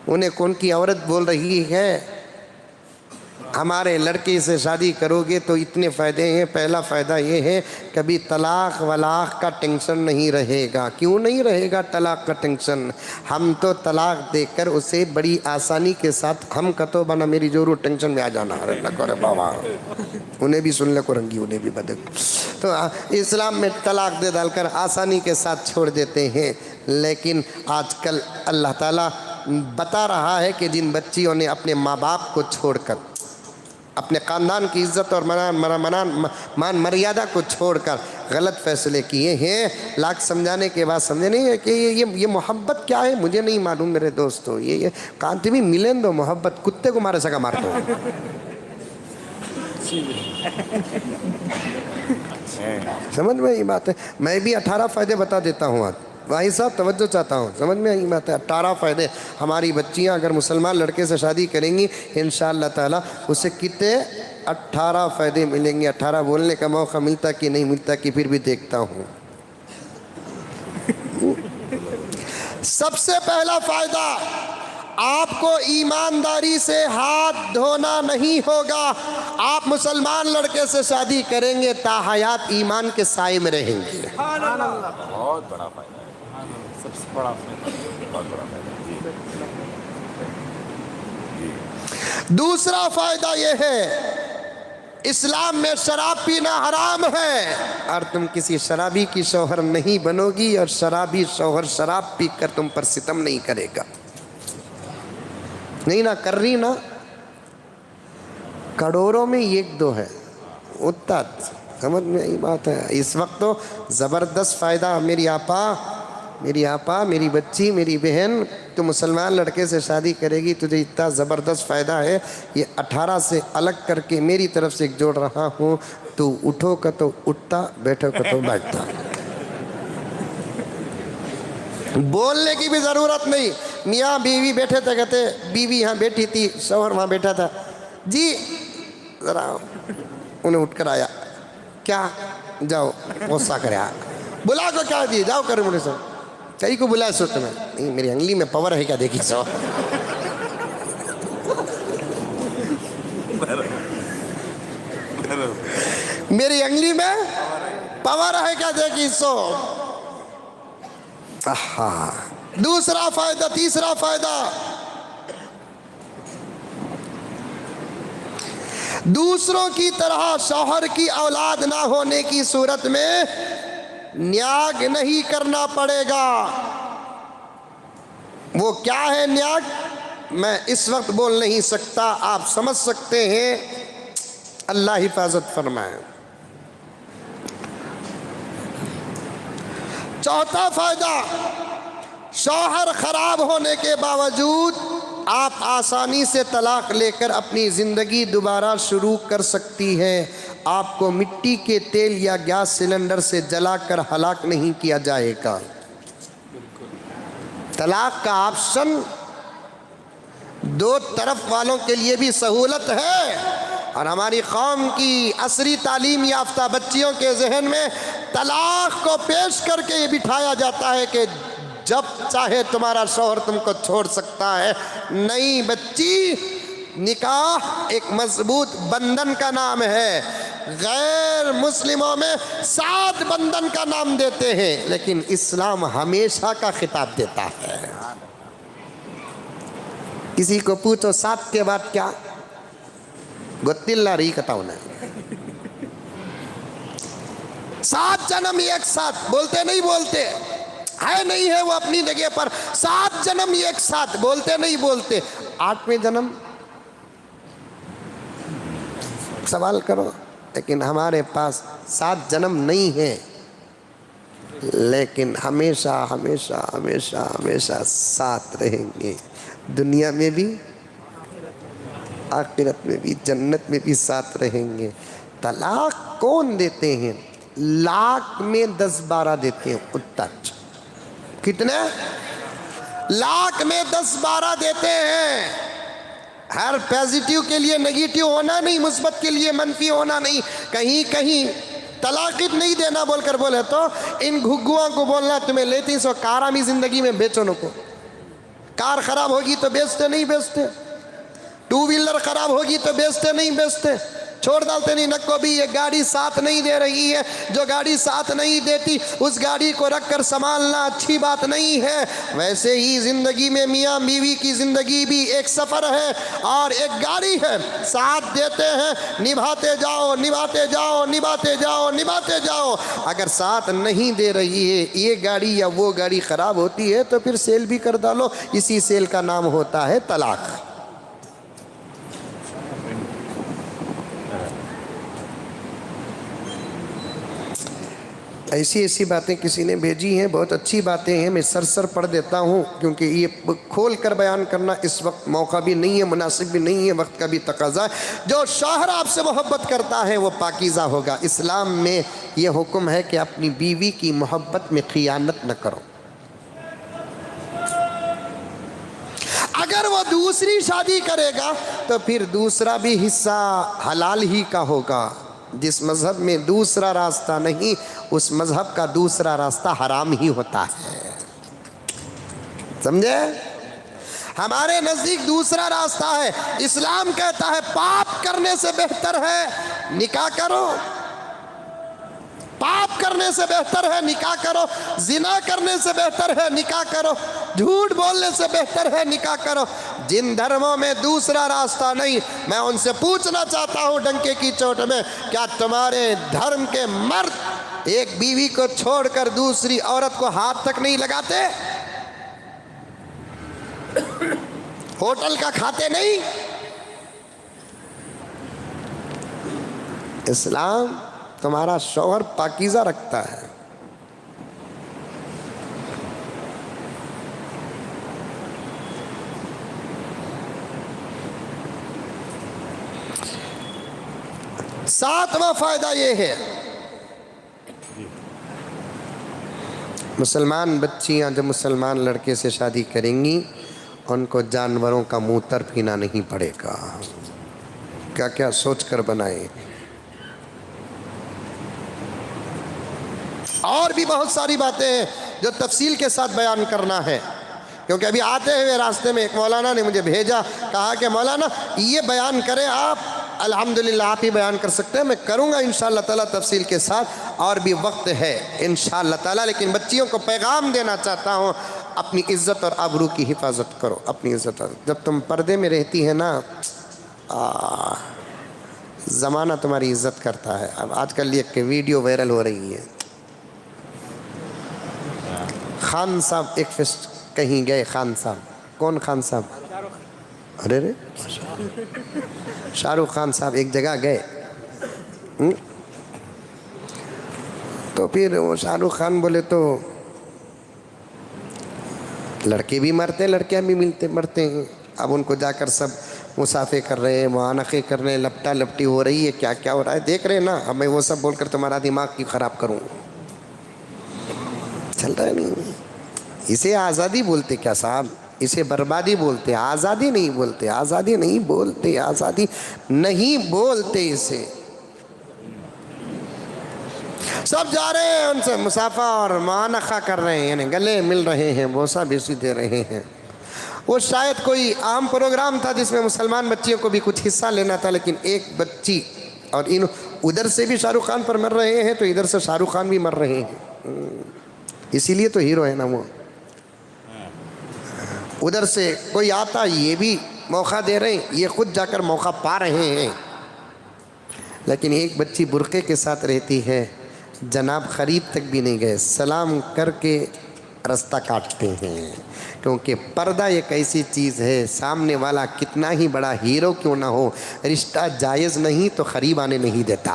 انہیں کون کی عورت بول رہی ہے ہمارے لڑکے سے شادی کرو گے تو اتنے فائدے ہیں. پہلا فائدہ یہ ہے کبھی طلاق ولاق کا ٹینشن نہیں رہے گا. کیوں نہیں رہے گا طلاق کا ٹینشن؟ ہم تو طلاق دے کر اسے بڑی آسانی کے ساتھ ہم کا تو بنا میری ضرور ٹینشن میں آ جانا. اللہ کرے بابا انہیں بھی سن لے کو رنگی انہیں بھی بدل. تو اسلام میں طلاق دے ڈال کر آسانی کے ساتھ چھوڑ دیتے ہیں. لیکن آج کل اللہ تعالیٰ بتا رہا ہے کہ جن بچیوں نے اپنے ماں باپ کو چھوڑ کر اپنے خاندان کی عزت اور مان مریادہ کو چھوڑ کر غلط فیصلے کیے ہیں، لاکھ سمجھانے کے بعد سمجھے نہیں ہے کہ یہ محبت کیا ہے. مجھے نہیں معلوم میرے دوستو. یہ کانتی بھی ملیں دو محبت کتے کو مارے سکا مار دو. سمجھ میں یہ بات ہے. میں بھی 18 فائدے بتا دیتا ہوں. آج بھائی صاحب توجہ چاہتا ہوں. سمجھ میں یہ بات ہے. 18 فائدے ہماری بچیاں اگر مسلمان لڑکے سے شادی کریں گی انشاءاللہ تعالیٰ اسے کتنے 18 فائدے ملیں گے. 18 بولنے کا موقع ملتا کہ نہیں ملتا کہ پھر بھی دیکھتا ہوں. سب سے پہلا فائدہ آپ کو ایمانداری سے ہاتھ دھونا نہیں ہوگا. آپ مسلمان لڑکے سے شادی کریں گے تا حیات ایمان کے سائے میں رہیں گے. بہت بڑا فائدہ ہے. سب سے بڑا فائدہ. بہت بڑا فائدہ. دوسرا فائدہ یہ ہے اسلام میں شراب پینا حرام ہے اور تم کسی شرابی کی شوہر نہیں بنو گی اور شرابی شوہر شراب پی کر تم پر ستم نہیں کرے گا. نہیں نہ کر رہی نا کروڑوں میں ایک دو ہے اتنا. سمجھ میں یہ بات ہے. اس وقت تو زبردست فائدہ. میری آپا میری بچی میری بہن تو مسلمان لڑکے سے شادی کرے گی تجھے اتنا زبردست فائدہ ہے. یہ 18 سے الگ کر کے میری طرف سے ایک جوڑ رہا ہوں. تو اٹھو کا تو اٹھتا بیٹھو کا تو بیٹھتا. بولنے کی بھی ضرورت نہیں. میاں بیوی بیٹھے تھے کہتے بیوی یہاں بیٹھی تھی شوہر وہاں بیٹھا تھا جی ذرا انہیں اٹھ کر آیا کیا جاؤ غصہ کرے بلا کو کیا دی جاؤ کرے مجھے سر کئی کو بلا سو تمہیں نہیں میری انگلی میں پاور ہے کیا دیکھی سو میری انگلی میں پاور ہے کیا دیکھی سو. دوسرا فائدہ تیسرا فائدہ دوسروں کی طرح شوہر کی اولاد نہ ہونے کی صورت میں نیاگ نہیں کرنا پڑے گا. وہ کیا ہے نیاگ میں اس وقت بول نہیں سکتا. آپ سمجھ سکتے ہیں. اللہ حفاظت فرمائے. چوتھا فائدہ شوہر خراب ہونے کے باوجود آپ آسانی سے طلاق لے کر اپنی زندگی دوبارہ شروع کر سکتی ہے. آپ کو مٹی کے تیل یا گیس سلنڈر سے جلا کر ہلاک نہیں کیا جائے گا. طلاق کا آپشن دو طرف والوں کے لیے بھی سہولت ہے. اور ہماری قوم کی عصری تعلیم یافتہ بچیوں کے ذہن میں طلاق کو پیش کر کے یہ بٹھایا جاتا ہے کہ جب چاہے تمہارا شوہر تم کو چھوڑ سکتا ہے. نہیں بچی نکاح ایک مضبوط بندھن کا نام ہے. غیر مسلموں میں 7 بندھن کا نام دیتے ہیں لیکن اسلام ہمیشہ کا خطاب دیتا ہے. کسی کو پوچھو 7 کے بعد کیا گتلا رہی کتاؤ نے 7 جنم ایک ساتھ بولتے نہیں بولتے ہے نہیں ہے وہ اپنی جگہ پر. 7 جنم ایک ساتھ بولتے نہیں بولتے. 8ویں جنم سوال کرو لیکن ہمارے پاس 7 جنم نہیں ہے. لیکن ہمیشہ ہمیشہ ہمیشہ ہمیشہ ساتھ رہیں گے، دنیا میں بھی آخرت میں بھی، جنت میں بھی ساتھ رہیں گے۔ طلاق کون دیتے ہیں؟ لاکھ میں 10-12 دیتے ہیں اتچ۔ کتنے؟ لاکھ میں 10-12 دیتے ہیں۔ ہر پازیٹیو کے لیے نگیٹیو ہونا نہیں، مثبت کے لیے منفی ہونا نہیں۔ کہیں کہیں طلاق نہیں دینا بول کر بولے تو ان گھگواں کو بولنا تمہیں لیتی سو کارامی زندگی میں بیچو نو کو۔ کار خراب ہوگی تو بیچتے نہیں بیچتے، ٹو ویلر خراب ہوگی تو بیچتے نہیں بیچتے، چھوڑ ڈالتے نہیں۔ نکو بھی یہ گاڑی ساتھ نہیں دے رہی ہے، جو گاڑی ساتھ نہیں دیتی اس گاڑی کو رکھ کر سنبھالنا اچھی بات نہیں ہے۔ ویسے ہی زندگی میں میاں بیوی کی زندگی بھی ایک سفر ہے اور ایک گاڑی ہے، ساتھ دیتے ہیں، نبھاتے جاؤ نبھاتے جاؤ نبھاتے جاؤ نبھاتے جاؤ۔ اگر ساتھ نہیں دے رہی ہے یہ گاڑی یا وہ گاڑی خراب ہوتی ہے تو پھر سیل بھی کر ڈالو، اسی سیل کا نام ہوتا ہے طلاق۔ ایسی ایسی باتیں کسی نے بھیجی ہیں، بہت اچھی باتیں ہیں، میں سر پڑھ دیتا ہوں کیونکہ یہ کھول کر بیان کرنا اس وقت موقع بھی نہیں ہے، مناسب بھی نہیں ہے، وقت کا بھی تقاضا ہے۔ جو شوہر آپ سے محبت کرتا ہے وہ پاکیزہ ہوگا۔ اسلام میں یہ حکم ہے کہ اپنی بیوی کی محبت میں خیانت نہ کرو۔ اگر وہ دوسری شادی کرے گا تو پھر دوسرا بھی حصہ حلال ہی کا ہوگا۔ جس مذہب میں دوسرا راستہ نہیں اس مذہب کا دوسرا راستہ حرام ہی ہوتا ہے، سمجھے؟ ہمارے نزدیک دوسرا راستہ ہے۔ اسلام کہتا ہے پاپ کرنے سے بہتر ہے نکاح کرو، پاپ کرنے سے بہتر ہے نکاح کرو، زنا کرنے سے بہتر ہے نکاح کرو، جھوٹ بولنے سے بہتر ہے نکاح کرو۔ جن دھرموں میں دوسرا راستہ نہیں، میں ان سے پوچھنا چاہتا ہوں ڈنکے کی چوٹ میں، کیا تمہارے دھرم کے مرد ایک بیوی کو چھوڑ کر دوسری عورت کو ہاتھ تک نہیں لگاتے؟ ہوٹل کا کھاتے نہیں؟ اسلام تمہارا شوہر پاکیزہ رکھتا ہے۔ ساتواں فائدہ یہ ہے، مسلمان بچیاں جب مسلمان لڑکے سے شادی کریں گی ان کو جانوروں کا موتر پینا نہیں پڑے گا۔ کیا کیا سوچ کر بنائے۔ اور بھی بہت ساری باتیں ہیں جو تفصیل کے ساتھ بیان کرنا ہے، کیونکہ ابھی آتے ہوئے راستے میں ایک مولانا نے مجھے بھیجا، کہا کہ مولانا یہ بیان کریں آپ۔ الحمدللہ آپ ہی بیان کر سکتے ہیں، میں کروں گا انشاءاللہ تعالیٰ تفصیل کے ساتھ، اور بھی وقت ہے انشاءاللہ تعالیٰ۔ لیکن بچیوں کو پیغام دینا چاہتا ہوں، اپنی عزت اور آبرو کی حفاظت کرو، اپنی عزت۔ جب تم پردے میں رہتی ہے نا زمانہ تمہاری عزت کرتا ہے۔ اب آج کل ایک ویڈیو وائرل ہو رہی ہے، خان صاحب ایک فیسٹ کہیں گئے، خان صاحب، کون خان صاحب؟ ارے شاہ رخ خان صاحب ایک جگہ گئے، تو پھر وہ شاہ رخ خان بولے تو لڑکے بھی مرتے ہیں لڑکیاں بھی مرتے ہیں۔ اب ان کو جا کر سب مسافے کر رہے ہیں، معانقے کر رہے ہیں، لپٹا لپٹی ہو رہی ہے، کیا کیا ہو رہا ہے دیکھ رہے ہیں نا۔ اب میں وہ سب بول کر تمہارا دماغ کی خراب کروں؟ چل رہا ہے نہیں۔ اسے آزادی بولتے کیا صاحب؟ اسے بربادی بولتے، آزادی نہیں بولتے، آزادی نہیں بولتے، آزادی نہیں بولتے اسے۔ سب جا رہے ہیں ان سے مسافہ اور معانقہ کر رہے ہیں، یعنی گلے مل رہے ہیں، بوسہ بیسی دے رہے ہیں۔ وہ شاید کوئی عام پروگرام تھا جس میں مسلمان بچیوں کو بھی کچھ حصہ لینا تھا، لیکن ایک بچی، اور ادھر سے بھی شاہ رخ خان پر مر رہے ہیں تو ادھر سے شاہ رخ خان بھی مر رہے ہیں، اسی لیے تو ہیرو ہے نا وہ۔ ادھر سے کوئی آتا یہ بھی موقع دے رہے ہیں، یہ خود جا کر موقع پا رہے ہیں۔ لیکن ایک بچی برقعے کے ساتھ رہتی ہے، جناب قریب تک بھی نہیں گئے، سلام کر کے رستہ کاٹتے ہیں، کیونکہ پردہ ایک ایسی چیز ہے، سامنے والا کتنا ہی بڑا ہیرو کیوں نہ ہو، رشتہ جائز نہیں تو قریب آنے نہیں دیتا۔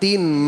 3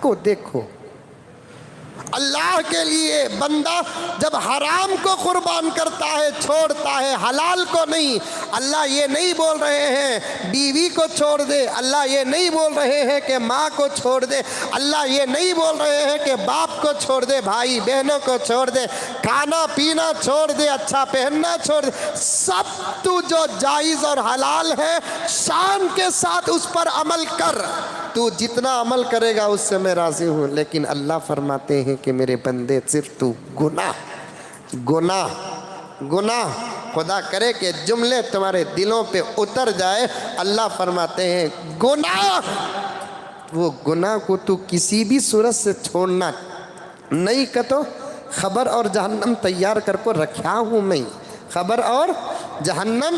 کو دیکھو. اللہ کے لیے بندہ جب حرام کو قربان کرتا ہے چھوڑتا ہے حلال کو نہیں. اللہ یہ نہیں بول رہے ہیں بیوی کو چھوڑ دے, اللہ یہ نہیں بول رہے ہیں کہ ماں کو چھوڑ دے, اللہ یہ نہیں بول رہے ہیں کہ باپ کو چھوڑ دے, بھائی بہنوں کو چھوڑ دے, کھانا پینا چھوڑ دے, اچھا پہننا چھوڑ دے. سب تو جو جائز اور حلال ہے شان کے ساتھ اس پر عمل کر. تو جتنا عمل کرے گا اس سے میں راضی ہوں. لیکن اللہ فرماتے ہیں کہ میرے بندے صرف تو گناہ خدا کرے کہ جملے تمہارے دلوں پہ اتر جائے. اللہ فرماتے ہیں گناہ, وہ گناہ کو تو کسی بھی صورت سے چھوڑنا نہیں کتو. خبر اور جہنم تیار کر کو رکھا ہوں میں, خبر اور جہنم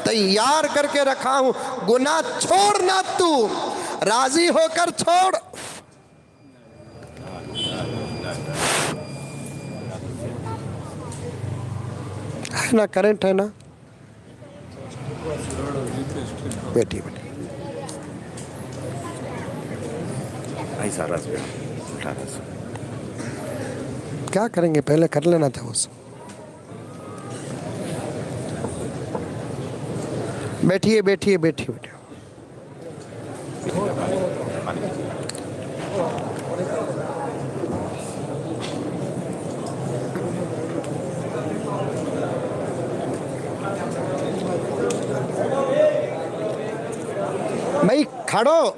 تیار کر کے رکھا ہوں. گناہ چھوڑنا تو راضی ہو کر چھوڑ. ہے نا کرنٹ ہے نا, بیٹھی ایسا رس اٹھا رس کیا کریں گے, پہلے کر لینا تھا. اس بیٹھیے بیٹھیے بیٹھیے بیٹھیے. بھائی کھڑو,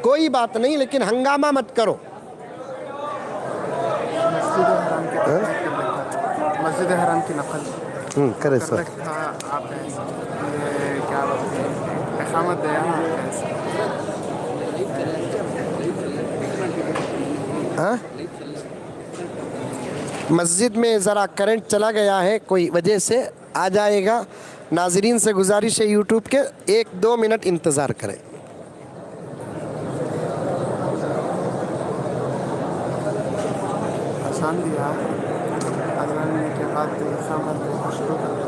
کوئی بات نہیں, لیکن ہنگامہ مت کرو. مسجد حرام کی نقل کرے کر سر. رکھا آپ نے, یہ کیا بولتے ہیں اقامت دیا نا ہاں مسجد میں ذرا کرنٹ چلا گیا ہے کوئی وجہ سے, آ جائے گا. ناظرین سے گزارش ہے یوٹیوب کے 1-2 منٹ انتظار کریں. آسان دیا اذان کے بعد اقامت شروع کر دیا.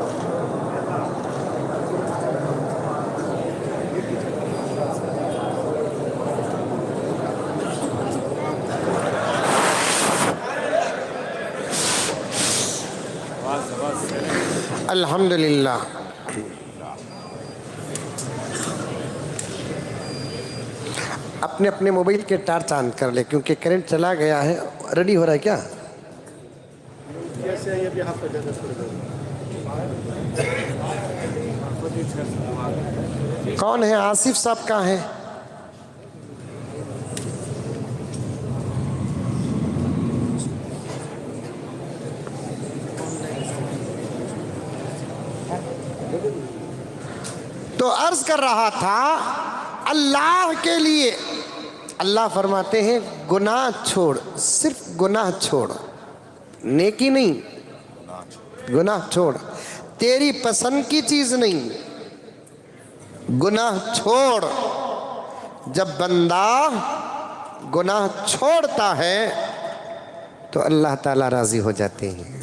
الحمدللہ. اپنے اپنے موبائل کے ٹارچ آن کر لے کیونکہ کرنٹ چلا گیا ہے. ریڈی ہو رہا ہے کیا؟ کون ہے؟ آصف صاحب کا ہے. تو عرض کر رہا تھا اللہ کے لیے اللہ فرماتے ہیں گناہ چھوڑ, صرف گناہ چھوڑ, نیکی نہیں, گناہ چھوڑ. تیری پسند کی چیز نہیں, گناہ چھوڑ. جب بندہ گناہ چھوڑتا ہے تو اللہ تعالیٰ راضی ہو جاتے ہیں.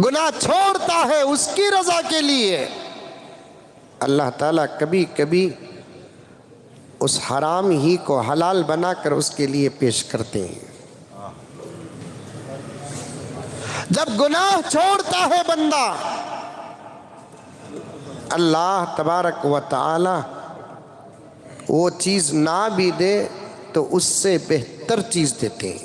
گناہ چھوڑتا ہے اس کی رضا کے لیے, اللہ تعالیٰ کبھی کبھی اس حرام ہی کو حلال بنا کر اس کے لیے پیش کرتے ہیں. جب گناہ چھوڑتا ہے بندہ اللہ تبارک و تعالی وہ چیز نہ بھی دے تو اس سے بہتر چیز دیتے ہیں.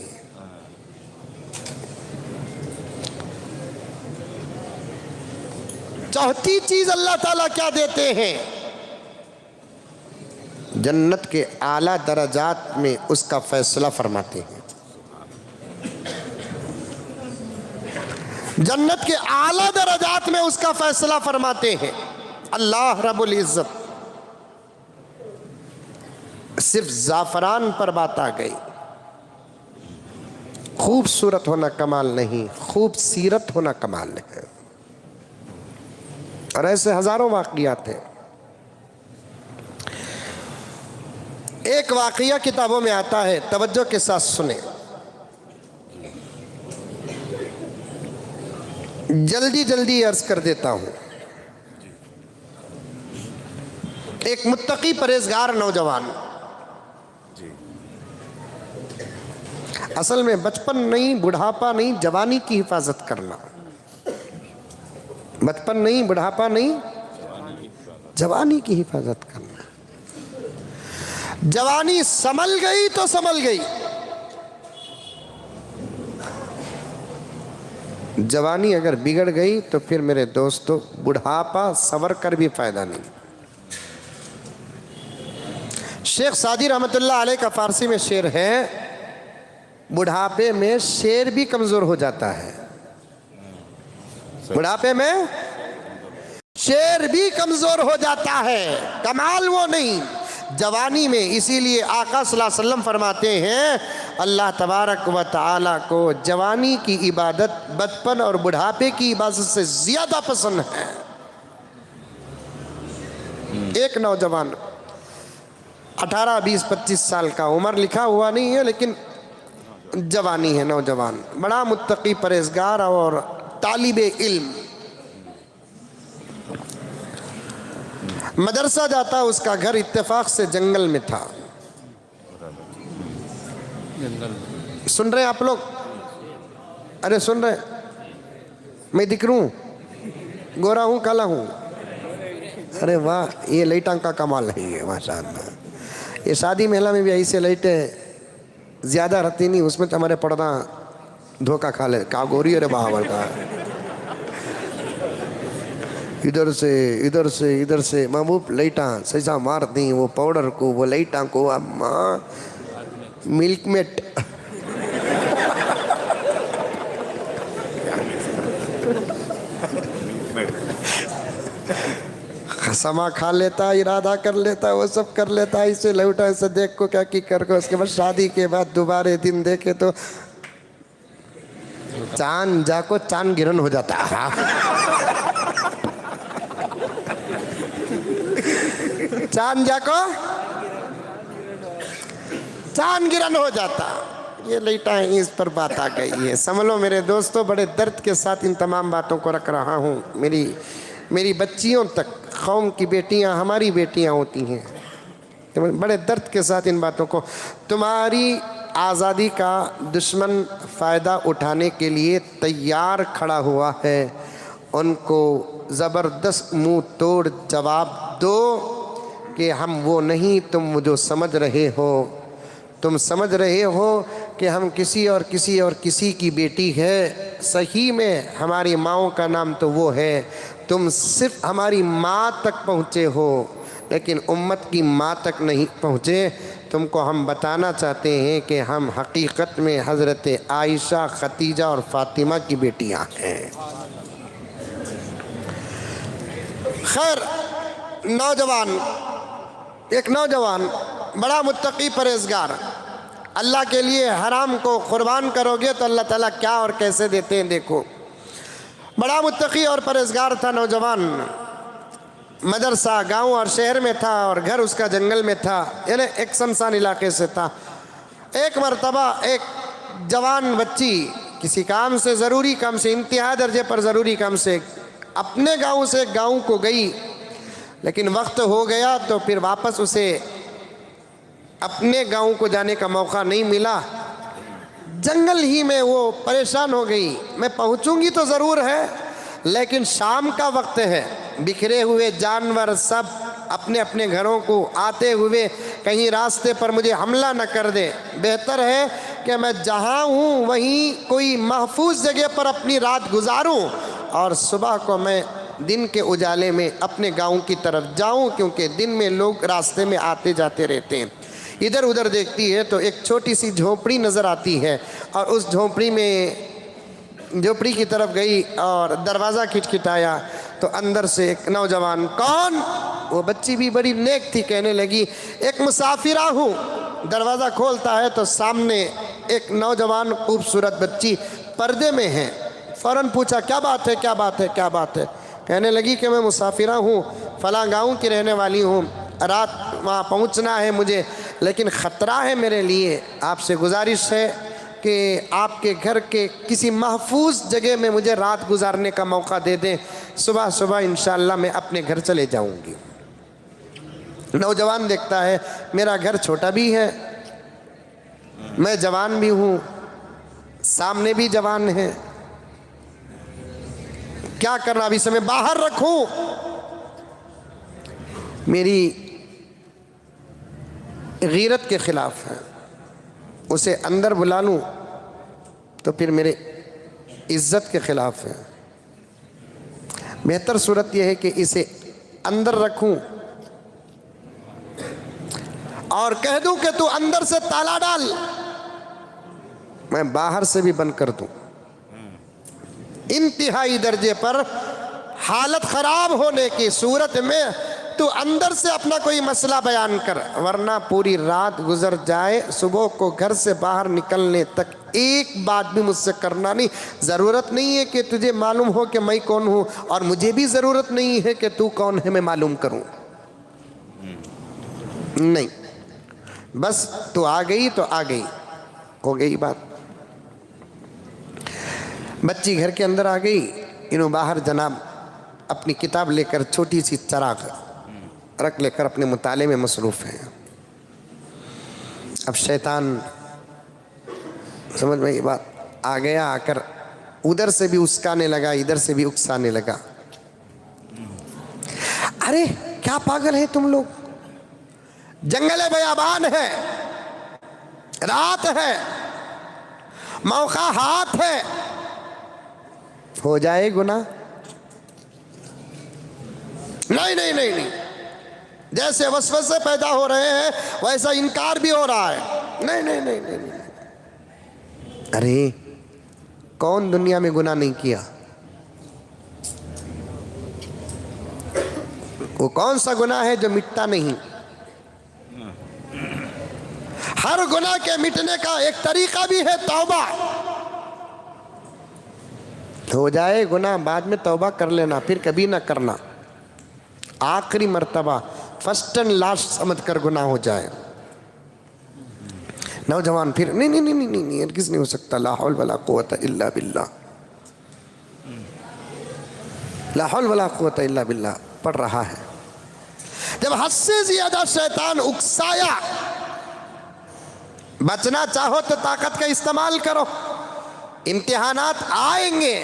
چوتھی چیز اللہ تعالیٰ کیا دیتے ہیں؟ جنت کے اعلیٰ درجات میں اس کا فیصلہ فرماتے ہیں. جنت کے اعلیٰ درجات میں اس کا فیصلہ فرماتے ہیں. اللہ رب العزت. صرف زعفران پر بات آ گئی. خوبصورت ہونا کمال نہیں, خوب سیرت ہونا کمال ہے. اور ایسے ہزاروں واقعات ہیں. ایک واقعہ کتابوں میں آتا ہے, توجہ کے ساتھ سنیں. جلدی جلدی عرض کر دیتا ہوں. ایک متقی پرہیزگار نوجوان اصل میں بچپن نہیں، بڑھاپا نہیں، جوانی کی حفاظت کرنا. بچپن نہیں، بڑھاپا نہیں، جوانی کی حفاظت کرنا. جوانی سنبھل گئی تو سنبھل گئی، جوانی اگر بگڑ گئی تو پھر میرے دوستو بڑھاپا سنور کر بھی فائدہ نہیں. شیخ سعدی رحمت اللہ علیہ کا فارسی میں شعر ہے، بڑھاپے میں شیر بھی کمزور ہو جاتا ہے. بڑھاپے میں شیر بھی کمزور ہو جاتا ہے، کمال وہ نہیں جوانی میں. اسی لیے آقا صلی اللہ علیہ وسلم فرماتے ہیں اللہ تبارک و تعالیٰ کو جوانی کی عبادت بچپن اور بڑھاپے کی عبادت سے زیادہ پسند ہے. ایک نوجوان 18 20 25 سال کا، عمر لکھا ہوا نہیں ہے لیکن جوانی ہے، نوجوان، بڑا متقی پرہیزگار اور طالب علم، مدرسہ جاتا. اس کا گھر اتفاق سے جنگل میں تھا. سن رہے ہیں آپ لوگ؟ ارے سن رہے ہیں؟ میں دکھ رہا ہوں، گورا ہوں، کالا ہوں؟ ارے واہ، یہ لائٹاں کا کمال ہے یہ، ماشاء اللہ. یہ شادی محلہ میں بھی ایسے لائٹیں زیادہ رہتی نہیں، اس میں تو ہمارے پردہ دھوکہ کھا لے. کہا گوری ارے باہر کا ادھر سے ادھر سے ادھر سے محبوب لائٹاں سیزا مار دیں، وہ پاؤڈر کو، وہ لائٹاں کو. اماں ملک میٹ سما کھا لیتا، ارادہ کر لیتا، وہ سب کر لیتا. اسے لوٹا، اسے دیکھ کو کیا کی کر کو. اس کے بعد شادی کے بعد دوبارہ دن دیکھے تو چاند جا کو چاند گرن ہو جاتا. چاند جا کو چاند گرن ہو جاتا. یہ لیٹا ہے، اس پر بات آ گئی ہے. سمجھ لو میرے دوستو، بڑے درد کے ساتھ ان تمام باتوں کو رکھ رہا ہوں. میری بچیوں تک، قوم کی بیٹیاں ہماری بیٹیاں ہوتی ہیں، بڑے درد کے ساتھ ان باتوں کو. تمہاری آزادی کا دشمن فائدہ اٹھانے کے لیے تیار کھڑا ہوا ہے. ان کو زبردست منہ توڑ جواب دو کہ ہم وہ نہیں تم جو سمجھ رہے ہو. تم سمجھ رہے ہو کہ ہم کسی اور کسی کی بیٹی ہے. صحیح میں ہماری ماؤں کا نام تو وہ ہے. تم صرف ہماری ماں تک پہنچے ہو لیکن امت کی ماں تک نہیں پہنچے. تم کو ہم بتانا چاہتے ہیں کہ ہم حقیقت میں حضرت عائشہ، خدیجہ اور فاطمہ کی بیٹیاں ہیں. خیر، ایک نوجوان بڑا متقی پرہیزگار، اللہ کے لیے حرام کو قربان کرو گے تو اللہ تعالیٰ کیا اور کیسے دیتے ہیں دیکھو. بڑا متقی اور پرہیزگار تھا نوجوان. مدرسہ گاؤں اور شہر میں تھا اور گھر اس کا جنگل میں تھا، یعنی ایک سنسان علاقے سے تھا. ایک مرتبہ ایک جوان بچی کسی کام سے، ضروری کام سے، انتہا درجے پر ضروری کام سے اپنے گاؤں سے گاؤں کو گئی، لیکن وقت ہو گیا تو پھر واپس اسے اپنے گاؤں کو جانے کا موقع نہیں ملا. جنگل ہی میں وہ پریشان ہو گئی. میں پہنچوں گی تو ضرور ہے لیکن شام کا وقت ہے، بکھرے ہوئے جانور سب اپنے اپنے گھروں کو آتے ہوئے کہیں راستے پر مجھے حملہ نہ کر دے. بہتر ہے کہ میں جہاں ہوں وہیں کوئی محفوظ جگہ پر اپنی رات گزاروں اور صبح کو میں دن کے اجالے میں اپنے گاؤں کی طرف جاؤں، کیونکہ دن میں لوگ راستے میں آتے جاتے رہتے ہیں. ادھر ادھر دیکھتی ہے تو ایک چھوٹی سی جھونپڑی نظر آتی ہے اور اس جھونپڑی کی طرف گئی اور دروازہ کھٹکھٹایا تو اندر سے ایک نوجوان، کون؟ وہ بچی بھی بڑی نیک تھی، کہنے لگی ایک مسافرہ ہوں. دروازہ کھولتا ہے تو سامنے ایک نوجوان خوبصورت بچی پردے میں ہے. فوراً پوچھا کیا بات ہے، کیا بات ہے، کیا بات ہے؟ کہنے لگی کہ میں مسافرہ ہوں، فلاں گاؤں کی رہنے والی ہوں، رات وہاں پہنچنا ہے مجھے لیکن خطرہ ہے میرے لیے. آپ سے گزارش ہے کہ آپ کے گھر کے کسی محفوظ جگہ میں مجھے رات گزارنے کا موقع دے دیں، صبح صبح انشاءاللہ میں اپنے گھر چلے جاؤں گی. نوجوان دیکھتا ہے میرا گھر چھوٹا بھی ہے، میں جوان بھی ہوں، سامنے بھی جوان ہیں، کیا کرنا؟ ابھی سے میں باہر رکھوں، میری غیرت کے خلاف ہے، اسے اندر بلا لوں تو پھر میرے عزت کے خلاف ہے۔ بہتر صورت یہ ہے کہ اسے اندر رکھوں اور کہہ دوں کہ تو اندر سے تالا ڈال، میں باہر سے بھی بند کر دوں۔ انتہائی درجے پر حالت خراب ہونے کی صورت میں تو اندر سے اپنا کوئی مسئلہ بیان کر، ورنہ پوری رات گزر جائے، صبح کو گھر سے باہر نکلنے تک ایک بات بھی مجھ سے کرنا نہیں۔ ضرورت نہیں ہے کہ تجھے معلوم ہو کہ میں کون ہوں، اور مجھے بھی ضرورت نہیں ہے کہ تو کون ہے میں معلوم کروں، نہیں، بس تو آ گئی تو آ گئی، ہو گئی بات۔ بچی گھر کے اندر آ گئی، انہوں باہر جناب اپنی کتاب لے کر چھوٹی سی چراغ رکھ لے کر اپنے مطالعے میں مصروف ہیں۔ اب شیطان سمجھ میں یہ بات آ گیا، آ کر ادھر سے بھی اسکانے لگا، ادھر سے بھی اکسانے لگا۔ ارے کیا پاگل ہے تم لوگ، جنگل بیابان ہے، رات ہے، موقع ہاتھ ہے، ہو جائے گناہ؟ نہیں نہیں نہیں نہیں، جیسے وسوسے پیدا ہو رہے ہیں ویسا انکار بھی ہو رہا ہے۔ نہیں نہیں نہیں نہیں نہیں، ارے کون دنیا میں گناہ نہیں کیا؟ وہ کون سا گناہ ہے جو مٹتا نہیں؟ ہر گناہ کے مٹنے کا ایک طریقہ بھی ہے توبہ۔ ہو جائے گناہ بعد میں توبہ کر لینا، پھر کبھی نہ کرنا، آخری مرتبہ فرسٹ اینڈ لاسٹ سمجھ کر گناہ ہو جائے۔ نوجوان پھر نہیں نہیں نہیں نہیں نہیں، ہرگز نہیں ہو سکتا، لا حول ولا قوت الا باللہ، لا حول ولا قوت الا باللہ پڑھ رہا ہے۔ جب حد سے زیادہ شیطان اکسایا، بچنا چاہو تو طاقت کا استعمال کرو، امتحانات آئیں گے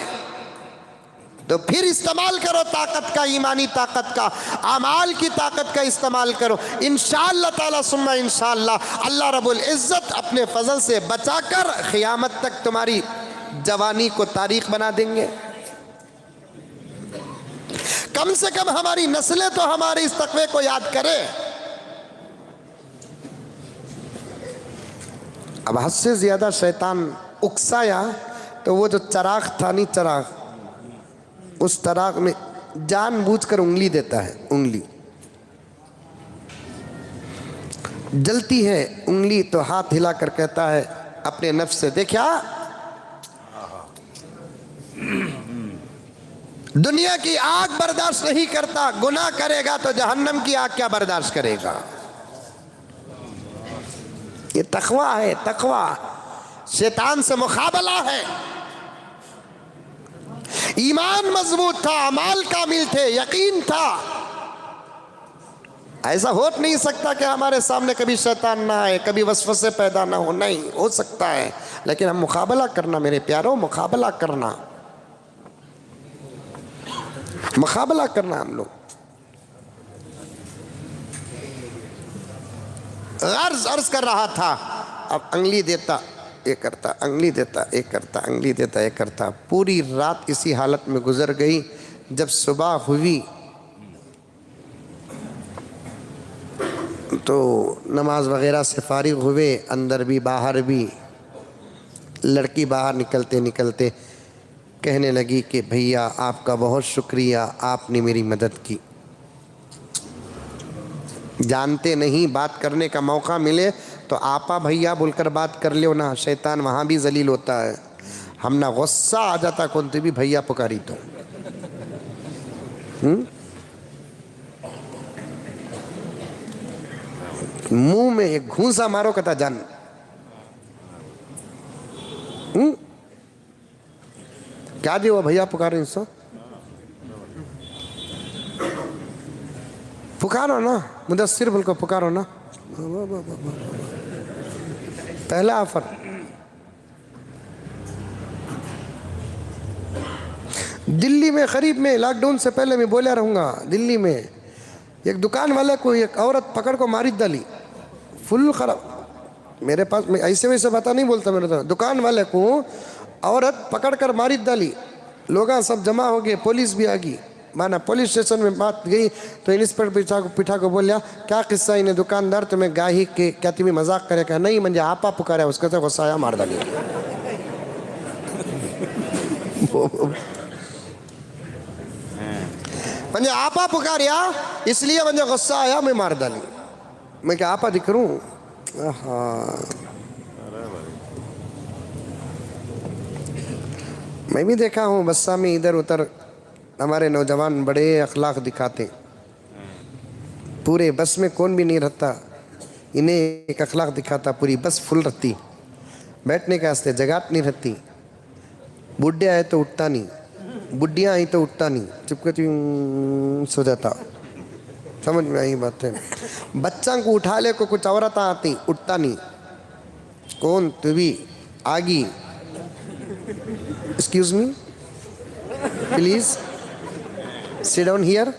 تو پھر استعمال کرو طاقت کا، ایمانی طاقت کا، اعمال کی طاقت کا استعمال کرو۔ انشاءاللہ تعالی ثم انشاءاللہ اللہ رب العزت اپنے فضل سے بچا کر قیامت تک تمہاری جوانی کو تاریخ بنا دیں گے۔ کم سے کم ہماری نسلیں تو ہمارے اس تقوی کو یاد کرے۔ اب حد سے زیادہ شیطان اکسایا تو وہ جو چراغ تھا نہیں، چراغ، اس چراغ میں جان بوجھ کر انگلی دیتا ہے، انگلی جلتی ہے، انگلی تو ہاتھ ہلا کر کہتا ہے اپنے نفس سے، دیکھا دنیا کی آگ برداشت نہیں کرتا، گناہ کرے گا تو جہنم کی آگ کیا برداشت کرے گا؟ یہ تقویٰ ہے، تقویٰ شیطان سے مقابلہ ہے۔ ایمان مضبوط تھا، اعمال کامل تھے، یقین تھا۔ ایسا ہو نہیں سکتا کہ ہمارے سامنے کبھی شیطان نہ آئے، کبھی وسوسے پیدا نہ ہو، نہیں ہو سکتا ہے، لیکن ہم مقابلہ کرنا میرے پیاروں، مقابلہ کرنا، مقابلہ کرنا ہم لوگ۔ عرض کر رہا تھا، اب انگلی دیتا یہ کرتا، انگلی دیتا یہ کرتا، انگلی دیتا یہ کرتا، پوری رات اسی حالت میں گزر گئی۔ جب صبح ہوئی تو نماز وغیرہ سے فارغ ہوئے، اندر بھی باہر بھی، لڑکی باہر نکلتے نکلتے کہنے لگی کہ بھیا آپ کا بہت شکریہ، آپ نے میری مدد کی۔ جانتے نہیں، بات کرنے کا موقع ملے تو آپا بھیا بول کر بات کر لیو نا، شیطان وہاں بھی ذلیل ہوتا ہے۔ ہم نہ غصہ آ جاتا کون تو بھی بھیا پکاری تو منہ میں ایک گھونسا مارو کہتا جان، کیا جی وہ بھیا پکارے سو، پکارو نا، مدثر بول کو پکارو نا، پہلا آفر دلی میں قریب میں لاک ڈاؤن سے پہلے میں بولا رہوں گا، دلی میں ایک دکان والے کو ایک عورت پکڑ کو ماری ڈالی، فل خراب. میرے پاس میں ایسے ویسے بتا نہیں بولتا، میرے تو دکان والے کو عورت پکڑ کر ماری ڈالی. لوگ سب جمع ہو گئے، پولیس بھی آ گئی. مانا پولیس اسٹیشن میں بات گئی تو انسپیکٹر پیٹھا کو بولیا کیا قصہ انہیں دکاندار تمہیں گاہی کے کیا تمہیں مذاق کرے کہ نہیں مجھے آپا پکارا اس کا تو غصہ آیا مار ڈالی. مجھے آپا پکاریا اس لیے مجھے غصہ آیا میں مار ڈالی. میں کیا آپا دکھ رہوں؟ میں بھی دیکھا ہوں بسہ میں ادھر ادھر ہمارے نوجوان بڑے اخلاق دکھاتے، پورے بس میں کون بھی نہیں رہتا، انہیں ایک اخلاق دکھاتا، پوری بس فل رہتی، بیٹھنے کے واسطے جگہ نہیں رہتی. بڈھے آئے تو اٹھتا نہیں، بڈھیاں آئی تو اٹھتا نہیں، چپ کے سو جاتا. سمجھ میں آئی بات ہے. بچوں کو اٹھا لے کو کچھ عورتیں آتی اٹھتا نہیں. کون تو بھی آگی excuse me please sit down here.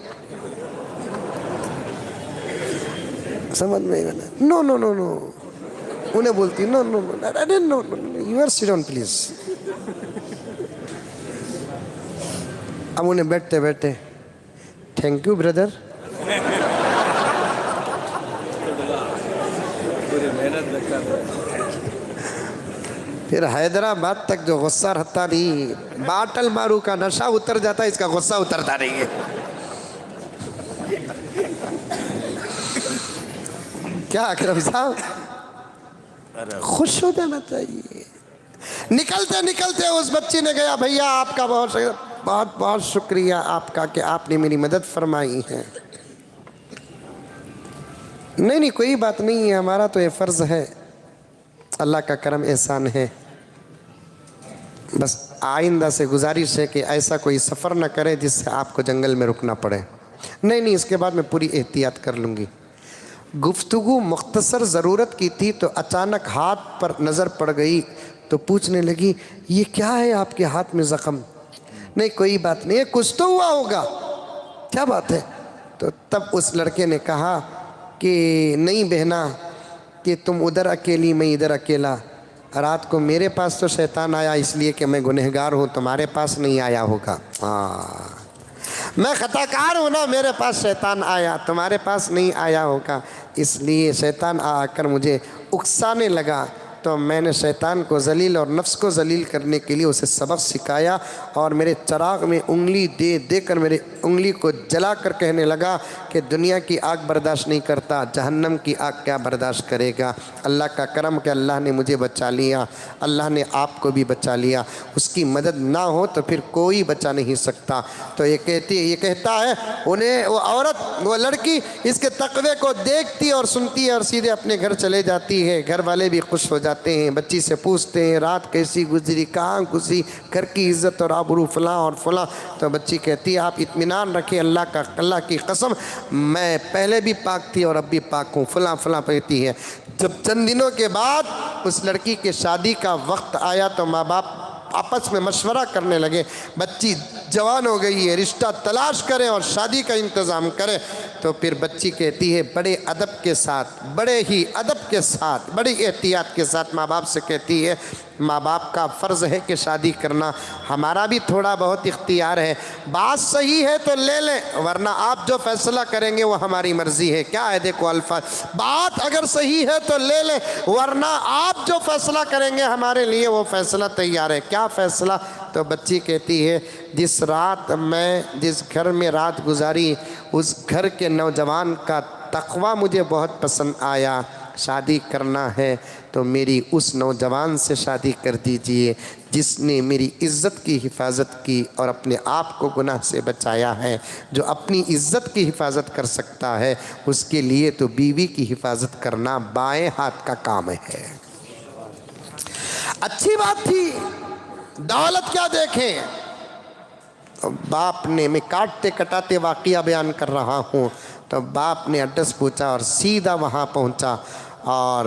سمجھ میں نو نو نو نو انہیں بولتی no no no you are sit down please. اب انہیں بیٹھتے بیٹھتے تھینک یو بردر. پھر حیدرآباد تک جو غصہ رہتا نہیں، باٹل مارو کا نشہ اتر جاتا ہے، اس کا غصہ اترتا نہیں ہے. کیا اکرم صاحب خوش ہو جانا چاہیے. نکلتے نکلتے اس بچی نے کہا بھیا آپ کا بہت بہت بہت شکریہ آپ کا کہ آپ نے میری مدد فرمائی ہے. نہیں کوئی بات نہیں ہے، ہمارا تو یہ فرض ہے، اللہ کا کرم احسان ہے. بس آئندہ سے گزارش ہے کہ ایسا کوئی سفر نہ کرے جس سے آپ کو جنگل میں رکنا پڑے. نہیں اس کے بعد میں پوری احتیاط کر لوں گی. گفتگو مختصر ضرورت کی تھی تو اچانک ہاتھ پر نظر پڑ گئی تو پوچھنے لگی یہ کیا ہے آپ کے ہاتھ میں زخم؟ نہیں کوئی بات نہیں، کچھ تو ہوا ہوگا، کیا بات ہے؟ تو تب اس لڑکے نے کہا کہ نہیں بہنا کہ تم ادھر اکیلی میں ادھر اکیلا، رات کو میرے پاس تو شیطان آیا اس لیے کہ میں گنہگار ہوں، تمہارے پاس نہیں آیا ہوگا. میں خطا کار ہوں نا، میرے پاس شیطان آیا، تمہارے پاس نہیں آیا ہوگا، اس لیے شیطان آ کر مجھے اکسانے لگا تو میں نے شیطان کو ذلیل اور نفس کو ذلیل کرنے کے لیے اسے سبق سکھایا اور میرے چراغ میں انگلی دے دے کر میرے انگلی کو جلا کر کہنے لگا کہ دنیا کی آگ برداشت نہیں کرتا، جہنم کی آگ کیا برداشت کرے گا. اللہ کا کرم کہ اللہ نے مجھے بچا لیا، اللہ نے آپ کو بھی بچا لیا. اس کی مدد نہ ہو تو پھر کوئی بچا نہیں سکتا. تو یہ کہتا ہے انہیں وہ عورت وہ لڑکی اس کے تقوی کو دیکھتی اور سنتی ہے اور سیدھے اپنے گھر چلے جاتی ہے. گھر والے بھی خوش ہو جاتے ہیں، بچی سے پوچھتے ہیں رات کیسی گزری، کہاں گزری، گھر کی عزت اور آبرو فلاں اور فلاں. تو بچی کہتی ہے آپ اطمینان رکھیں، اللہ کی قسم میں پہلے بھی پاک تھی اور اب بھی پاک ہوں، فلاں فلاں کہتی ہے. جب چند دنوں کے بعد اس لڑکی کے شادی کا وقت آیا تو ماں باپ آپس میں مشورہ کرنے لگے بچی جوان ہو گئی ہے، رشتہ تلاش کریں اور شادی کا انتظام کریں. تو پھر بچی کہتی ہے بڑے ادب کے ساتھ، بڑے ہی ادب کے ساتھ، بڑی احتیاط کے ساتھ ماں باپ سے کہتی ہے ماں باپ کا فرض ہے کہ شادی کرنا، ہمارا بھی تھوڑا بہت اختیار ہے، بات صحیح ہے تو لے لیں ورنہ آپ جو فیصلہ کریں گے وہ ہماری مرضی ہے. کیا ہے دیکھو الفاظ، بات اگر صحیح ہے تو لے لیں ورنہ آپ جو فیصلہ کریں گے ہمارے لیے وہ فیصلہ تیار ہے. کیا فیصلہ؟ تو بچی کہتی ہے جس گھر میں رات گزاری اس گھر کے نوجوان کا تقوی مجھے بہت پسند آیا، شادی کرنا ہے تو میری اس نوجوان سے شادی کر دیجئے جس نے میری عزت کی حفاظت کی اور اپنے آپ کو گناہ سے بچایا ہے. جو اپنی عزت کی حفاظت کر سکتا ہے اس کے لیے تو بیوی کی حفاظت کرنا بائیں ہاتھ کا کام ہے. اچھی بات تھی، دولت کیا دیکھیں. باپ نے، میں کاٹتے کٹاتے واقعہ بیان کر رہا ہوں، تو باپ نے ایڈریس پوچھا اور سیدھا وہاں پہنچا اور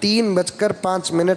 3:05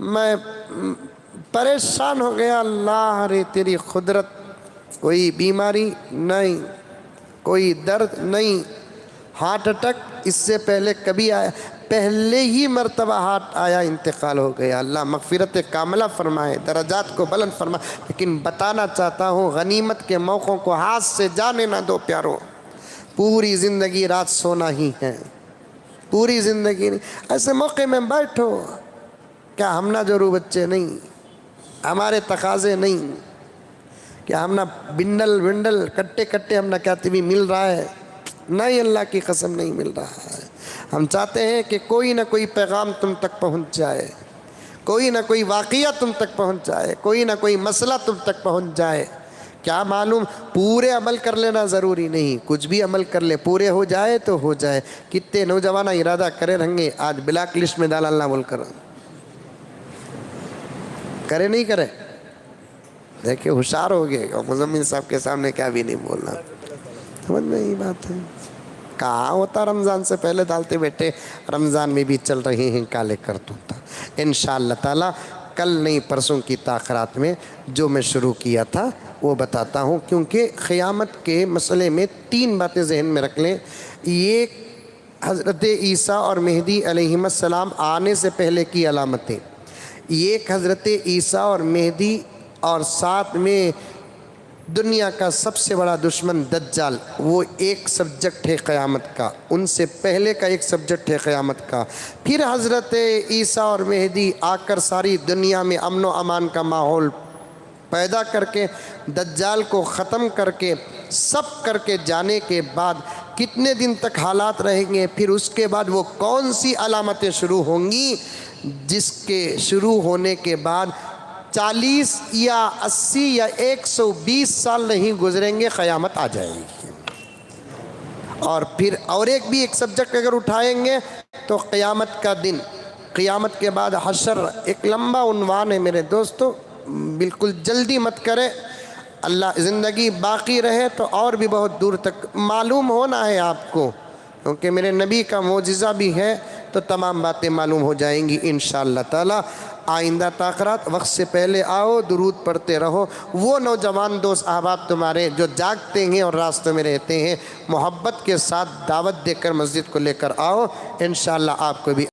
میں پریشان ہو گیا، اللہ رے تیری قدرت، کوئی بیماری نہیں، کوئی درد نہیں، ہارٹ اٹیک اس سے پہلے کبھی آیا؟ پہلے ہی مرتبہ ہارٹ آیا، انتقال ہو گیا۔ اللہ مغفرت کاملہ فرمائے، درجات کو بلند فرمائے۔ لیکن بتانا چاہتا ہوں، غنیمت کے موقعوں کو ہاتھ سے جانے نہ دو پیاروں۔ پوری زندگی رات سونا ہی ہے، پوری زندگی نہیں۔ ایسے موقع میں بیٹھو، کیا ہم نہ ضرور بچے نہیں، ہمارے تقاضے نہیں، کیا ہم نہ بنڈل ونڈل کٹے کٹے ہم نہ کہتے بھی مل رہا ہے؟ نہیں، اللہ کی قسم نہیں مل رہا ہے۔ ہم چاہتے ہیں کہ کوئی نہ کوئی پیغام تم تک پہنچ جائے، کوئی نہ کوئی واقعہ تم تک پہنچ جائے، کوئی نہ کوئی مسئلہ تم تک پہنچ جائے۔ کیا معلوم، پورے عمل کر لینا ضروری نہیں، کچھ بھی عمل کر لے، پورے ہو جائے تو ہو جائے۔ کتنے نوجوان ارادہ کرے رہیں گے آج بلاک لسٹ میں ڈالا، اللہ بول کر کرے نہیں کرے؟ دیکھیں ہوشیار ہو گئے، اور مزمل صاحب کے سامنے کیا بھی نہیں بولنا، سمجھ میں یہی بات ہے۔ کہاں ہوتا رمضان سے پہلے ڈالتے بیٹھے، رمضان میں بھی چل رہے ہیں کالے کرتوتا۔ انشاءاللہ تعالی کل نہیں پرسوں کی تاخرات میں جو میں شروع کیا تھا وہ بتاتا ہوں، کیونکہ قیامت کے مسئلے میں 3 باتیں ذہن میں رکھ لیں۔ یہ حضرت عیسیٰ اور مہدی علیہم السلام آنے سے پہلے کی علامتیں، ایک حضرت عیسیٰ اور مہدی، اور ساتھ میں دنیا کا سب سے بڑا دشمن دجال، وہ ایک سبجیکٹ ہے قیامت کا، ان سے پہلے کا ایک سبجیکٹ ہے قیامت کا۔ پھر حضرت عیسیٰ اور مہدی آ کر ساری دنیا میں امن و امان کا ماحول پیدا کر کے، دجال کو ختم کر کے، سب کر کے جانے کے بعد کتنے دن تک حالات رہیں گے، پھر اس کے بعد وہ کون سی علامتیں شروع ہوں گی، جس کے شروع ہونے کے بعد 40 یا 80 یا 120 سال نہیں گزریں گے، قیامت آ جائے گی۔ اور پھر اور ایک سبجیکٹ اگر اٹھائیں گے تو قیامت کا دن، قیامت کے بعد حشر، ایک لمبا عنوان ہے میرے دوستو، بالکل جلدی مت کرے، اللہ زندگی باقی رہے تو اور بھی بہت دور تک معلوم ہونا ہے آپ کو، کیونکہ میرے نبی کا معجزہ بھی ہے تو تمام باتیں معلوم ہو جائیں گی انشاءاللہ تعالی۔ آئندہ تاخرات وقت سے پہلے آؤ، درود پڑھتے رہو۔ وہ نوجوان دوست احباب تمہارے جو جاگتے ہیں اور راستوں میں رہتے ہیں، محبت کے ساتھ دعوت دے کر مسجد کو لے کر آؤ، انشاءاللہ آپ کو بھی